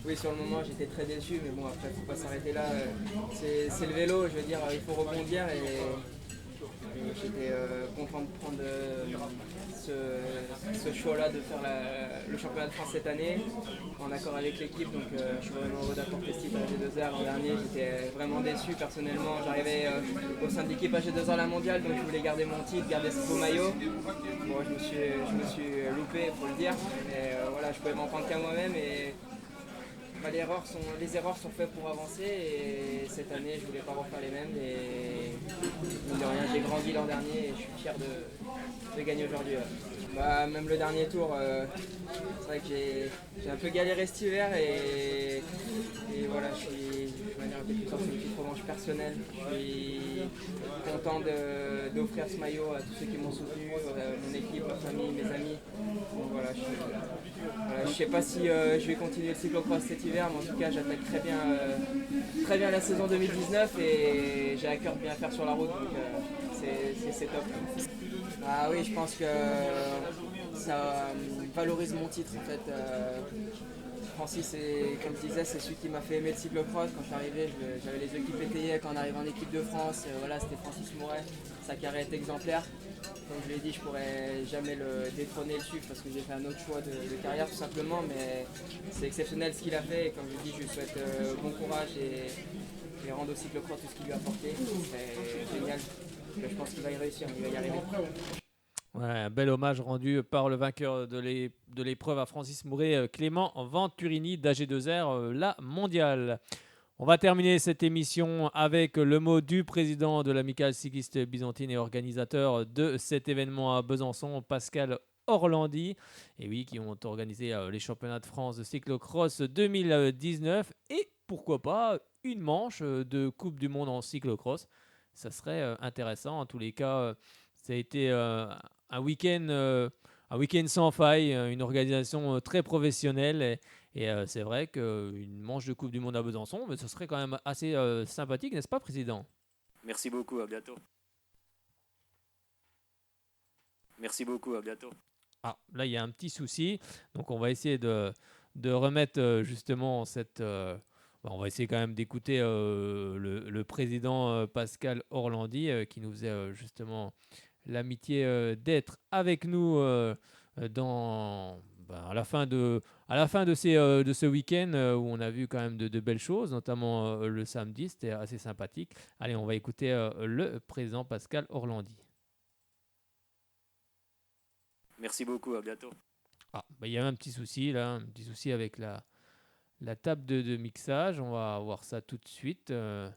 Oui, sur le moment, j'étais très déçu, mais bon, après, il ne faut pas s'arrêter là. C'est le vélo, je veux dire, il faut rebondir et j'étais content de prendre ce choix-là de faire le championnat de France cette année en accord avec l'équipe. Donc, je suis vraiment heureux d'apporter ce titre à AG2R. L'an dernier, j'étais vraiment déçu personnellement. J'arrivais au sein de l'équipe AG2R La Mondiale, donc je voulais garder mon titre, garder ce beau maillot. Bon, je me suis loupé, pour le dire. Mais voilà, je pouvais m'en prendre qu'à moi-même. Et les erreurs sont faites pour avancer et cette année je voulais pas refaire les mêmes et mine de rien j'ai grandi l'an dernier et je suis fier de gagner aujourd'hui. Même le dernier tour, c'est vrai que j'ai un peu galéré cet hiver et voilà, je manière en quelque sorte une petite revanche personnelle. Je suis content d'offrir ce maillot à tous ceux qui m'ont soutenu, mon équipe, ma famille, mes amis. Donc voilà, je sais pas si je vais continuer le cyclocross cet hiver, mais en tout cas j'attaque très bien la saison 2019 et j'ai à cœur de bien faire sur la route, donc c'est top. Ah oui, je pense que ça valorise mon titre en fait. Francis, comme je disais, c'est celui qui m'a fait aimer le cyclocross. Quand je suis arrivé, j'avais les yeux qui pétayaient quand on arrive en équipe de France. Voilà, c'était Francis Mouret, sa carrière est exemplaire. Comme je l'ai dit, je pourrais jamais le détrôner, le suivre parce que j'ai fait un autre choix de carrière tout simplement, mais c'est exceptionnel ce qu'il a fait et comme je dis, je lui souhaite bon courage et rendre au cyclocross tout ce qu'il lui a apporté. C'est génial. Je pense qu'il va y réussir, il va y arriver. Ouais, un bel hommage rendu par le vainqueur de l'épreuve à Francis Mouret, Clément Venturini d'AG2R, la mondiale. On va terminer cette émission avec le mot du président de l'Amicale cycliste byzantine et organisateur de cet événement à Besançon, Pascal Orlandi, et oui, qui ont organisé les championnats de France de cyclocross 2019 et pourquoi pas une manche de Coupe du Monde en cyclocross. Ça serait intéressant. En tous les cas, ça a été un week-end sans faille, une organisation très professionnelle. Et c'est vrai qu'une manche de Coupe du Monde à Besançon, mais ce serait quand même assez sympathique, n'est-ce pas, Président ? Merci beaucoup, à bientôt. Merci beaucoup, à bientôt. Ah, là, il y a un petit souci. Donc, on va essayer de remettre justement cette... on va essayer quand même d'écouter le président Pascal Orlandi qui nous faisait justement l'amitié d'être avec nous à la fin de ce week-end où on a vu quand même de belles choses, notamment le samedi, c'était assez sympathique. Allez, on va écouter le président Pascal Orlandi. Merci beaucoup, à bientôt. Ah, il y a un petit souci là, un petit souci avec la table de mixage. On va voir ça tout de suite. Je ne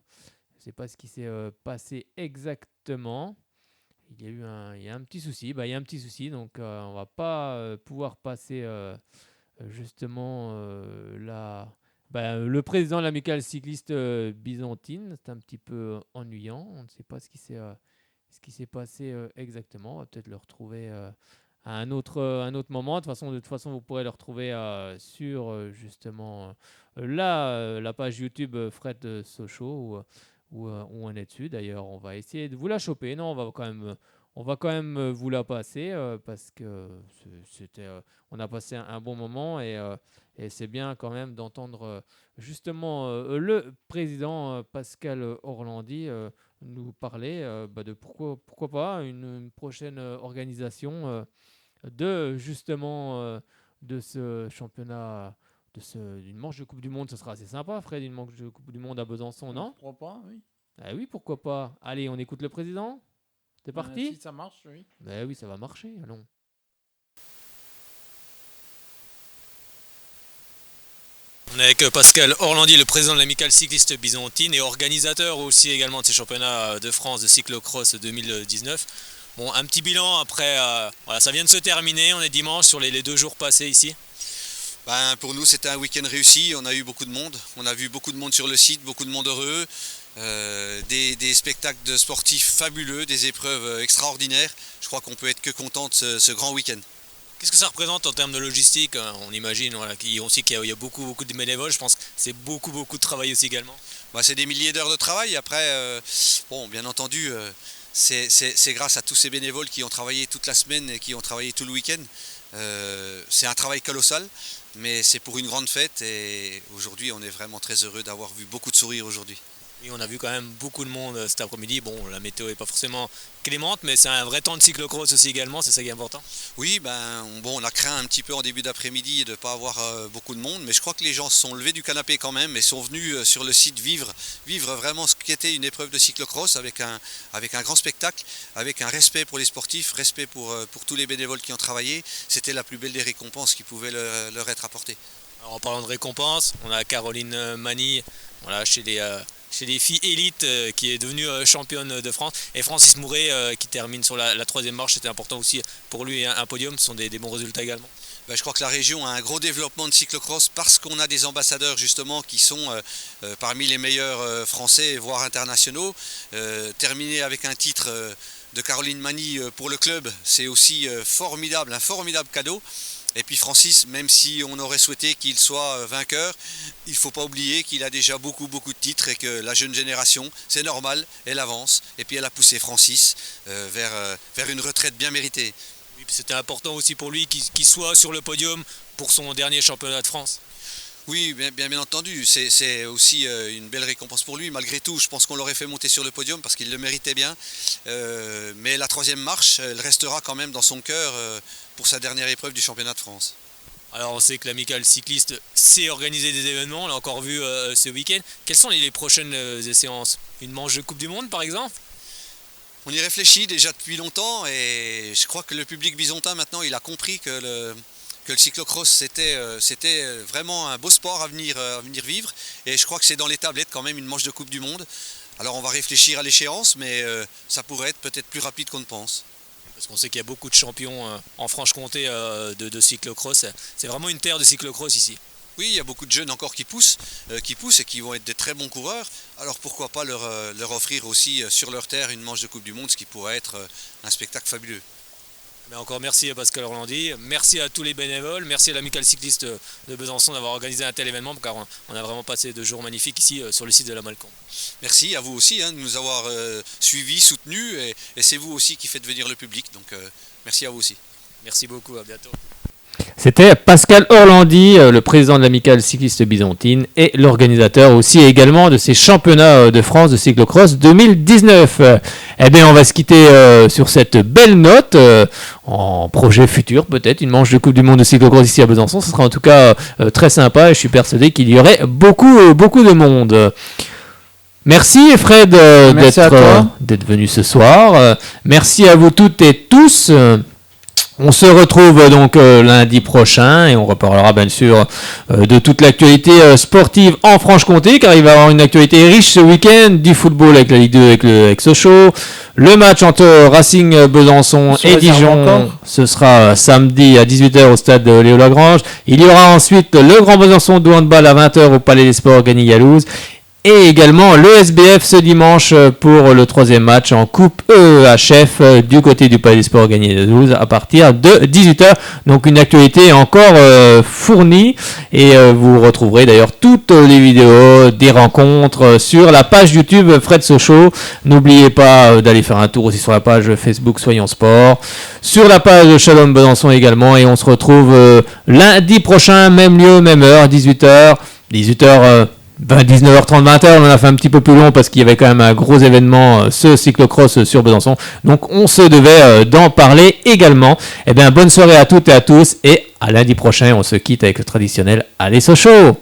sais pas ce qui s'est passé exactement. Il y a un petit souci. Il y a un petit souci, donc on ne va pas pouvoir passer justement le président de l'amicale cycliste byzantine. C'est un petit peu ennuyant. On ne sait pas ce qui s'est passé exactement. On va peut-être le retrouver à un autre moment. De toute façon, vous pourrez le retrouver sur justement la page YouTube Fred Sochaux où on est dessus. D'ailleurs, on va essayer de vous la choper. Non, on va quand même vous la passer parce que on a passé un bon moment et c'est bien quand même d'entendre justement le président Pascal Orlandi nous parler de pourquoi pas une prochaine organisation de justement de ce championnat, d'une manche de Coupe du Monde. Ce sera assez sympa, Fred, une manche de Coupe du Monde à Besançon, non? Je crois pas, oui. Ah oui, pourquoi pas. Allez, on écoute le président. C'est parti? Si ça marche, oui. Oui, ça va marcher, allons. On est avec Pascal Orlandi, le président de l'amicale cycliste byzantine et organisateur aussi également de ces championnats de France de cyclocross 2019. Bon, un petit bilan après, ça vient de se terminer, on est dimanche sur les 2 jours passés ici. Pour nous c'était un week-end réussi, on a eu beaucoup de monde, on a vu beaucoup de monde sur le site, beaucoup de monde heureux, des spectacles de sportifs fabuleux, des épreuves extraordinaires. Je crois qu'on peut être que content de ce grand week-end. Qu'est-ce que ça représente en termes de logistique? On imagine qu'il y a beaucoup de bénévoles, je pense que c'est beaucoup de travail aussi également. C'est des milliers d'heures de travail, après, bien entendu, c'est grâce à tous ces bénévoles qui ont travaillé toute la semaine et qui ont travaillé tout le week-end. C'est un travail colossal, mais c'est pour une grande fête et aujourd'hui on est vraiment très heureux d'avoir vu beaucoup de sourires aujourd'hui. Oui, on a vu quand même beaucoup de monde cet après-midi. Bon, la météo n'est pas forcément clémente, mais c'est un vrai temps de cyclocross aussi également, c'est ça qui est important. Oui, on a craint un petit peu en début d'après-midi de ne pas avoir beaucoup de monde, mais je crois que les gens se sont levés du canapé quand même et sont venus sur le site vivre vraiment ce qu'était une épreuve de cyclocross avec un grand spectacle, avec un respect pour les sportifs, respect pour tous les bénévoles qui ont travaillé. C'était la plus belle des récompenses qui pouvaient leur être apportées. Alors, en parlant de récompenses, on a Caroline Mani, chez les filles élites qui est devenue championne de France, et Francis Mouret qui termine sur la 3e marche. C'était important aussi pour lui, un podium. Ce sont des bons résultats également. Je crois que la région a un gros développement de cyclocross parce qu'on a des ambassadeurs justement qui sont parmi les meilleurs français voire internationaux. Terminer avec un titre de Caroline Mani pour le club, c'est aussi un formidable cadeau. Et puis Francis, même si on aurait souhaité qu'il soit vainqueur, il ne faut pas oublier qu'il a déjà beaucoup de titres et que la jeune génération, c'est normal, elle avance. Et puis elle a poussé Francis vers une retraite bien méritée. Oui, c'était important aussi pour lui qu'il soit sur le podium pour son dernier championnat de France. Oui, bien entendu, c'est aussi une belle récompense pour lui. Malgré tout, je pense qu'on l'aurait fait monter sur le podium parce qu'il le méritait bien. Mais la 3e marche, elle restera quand même dans son cœur pour sa dernière épreuve du championnat de France. Alors on sait que l'amicale cycliste sait organiser des événements, on l'a encore vu ce week-end. Quelles sont les prochaines séances? Une manche de Coupe du Monde par exemple? On y réfléchit déjà depuis longtemps et je crois que le public byzantin maintenant il a compris que le cyclocross c'était vraiment un beau sport à venir vivre, et je crois que c'est dans les tablettes quand même une manche de Coupe du Monde. Alors on va réfléchir à l'échéance, mais ça pourrait être peut-être plus rapide qu'on ne pense. Parce qu'on sait qu'il y a beaucoup de champions en Franche-Comté de cyclocross. C'est vraiment une terre de cyclocross ici. Oui, il y a beaucoup de jeunes encore qui poussent et qui vont être des très bons coureurs. Alors pourquoi pas leur offrir aussi sur leur terre une manche de Coupe du Monde, ce qui pourrait être un spectacle fabuleux. Mais encore merci à Pascal Orlandi, merci à tous les bénévoles, merci à l'amicale cycliste de Besançon d'avoir organisé un tel événement, car on a vraiment passé 2 jours magnifiques ici sur le site de la Malcombe. Merci à vous aussi de nous avoir suivis, soutenus, et c'est vous aussi qui faites venir le public, donc merci à vous aussi. Merci beaucoup, à bientôt. C'était Pascal Orlandi, le président de l'amicale cycliste byzantine et l'organisateur aussi également de ces championnats de France de cyclocross 2019. Eh bien, on va se quitter sur cette belle note, en projet futur peut-être, une manche de Coupe du Monde de cyclocross ici à Besançon. Ce sera en tout cas très sympa et je suis persuadé qu'il y aurait beaucoup de monde. Merci Fred d'être venu ce soir. Merci à vous toutes et tous. On se retrouve donc lundi prochain et on reparlera bien sûr de toute l'actualité sportive en Franche-Comté, car il va y avoir une actualité riche ce week-end, du football avec la Ligue 2 avec Sochaux, le match entre Racing Besançon et Dijon, ce sera samedi à 18h au stade de Léo Lagrange. Il y aura ensuite le Grand Besançon de handball à 20h au Palais des Sports Gagny-Galouse. Et également le SBF ce dimanche pour le 3e match en Coupe EHF du côté du Palais des Sports Gagny-Galouse à partir de 18h. Donc une actualité encore fournie et vous retrouverez d'ailleurs toutes les vidéos des rencontres sur la page YouTube Fred Sochaux. N'oubliez pas d'aller faire un tour aussi sur la page Facebook Soyons Sport, sur la page Shalom Besançon également, et on se retrouve lundi prochain, même lieu, même heure, 18h. 19h30, 20h, on en a fait un petit peu plus long parce qu'il y avait quand même un gros événement, ce cyclocross sur Besançon. Donc on se devait d'en parler également. Eh bien, bonne soirée à toutes et à tous et à lundi prochain. On se quitte avec le traditionnel Allez Sochaux!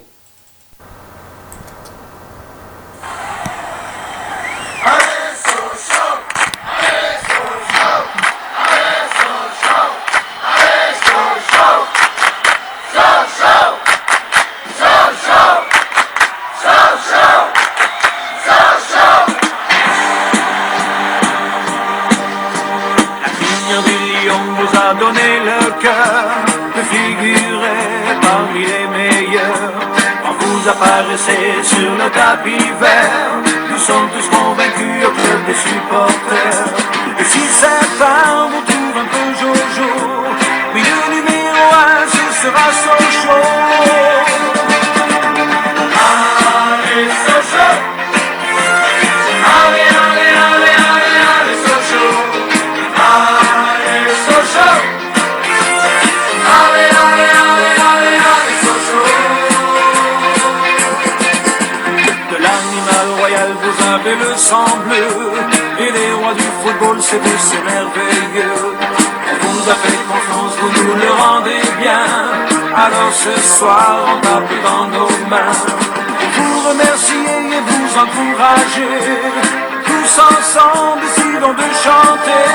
Apparaissez sur le tapis vert, nous sommes tous convaincus au club des supporters. Et si certains vous trouvent un peu jojo, oui, le numéro 1 ce sera Sochaux. Allez Sochaux, allez, allez, allez, allez, allez Sochaux, allez Sochaux, allez, allez, allez, allez, allez Sochaux. Vous avez le sang bleu et les rois du football, c'est vous, c'est merveilleux. On vous a fait confiance, vous nous le rendez bien. Alors ce soir on tape dans nos mains. Vous remercier et vous encourager. Tous ensemble décidons de chanter.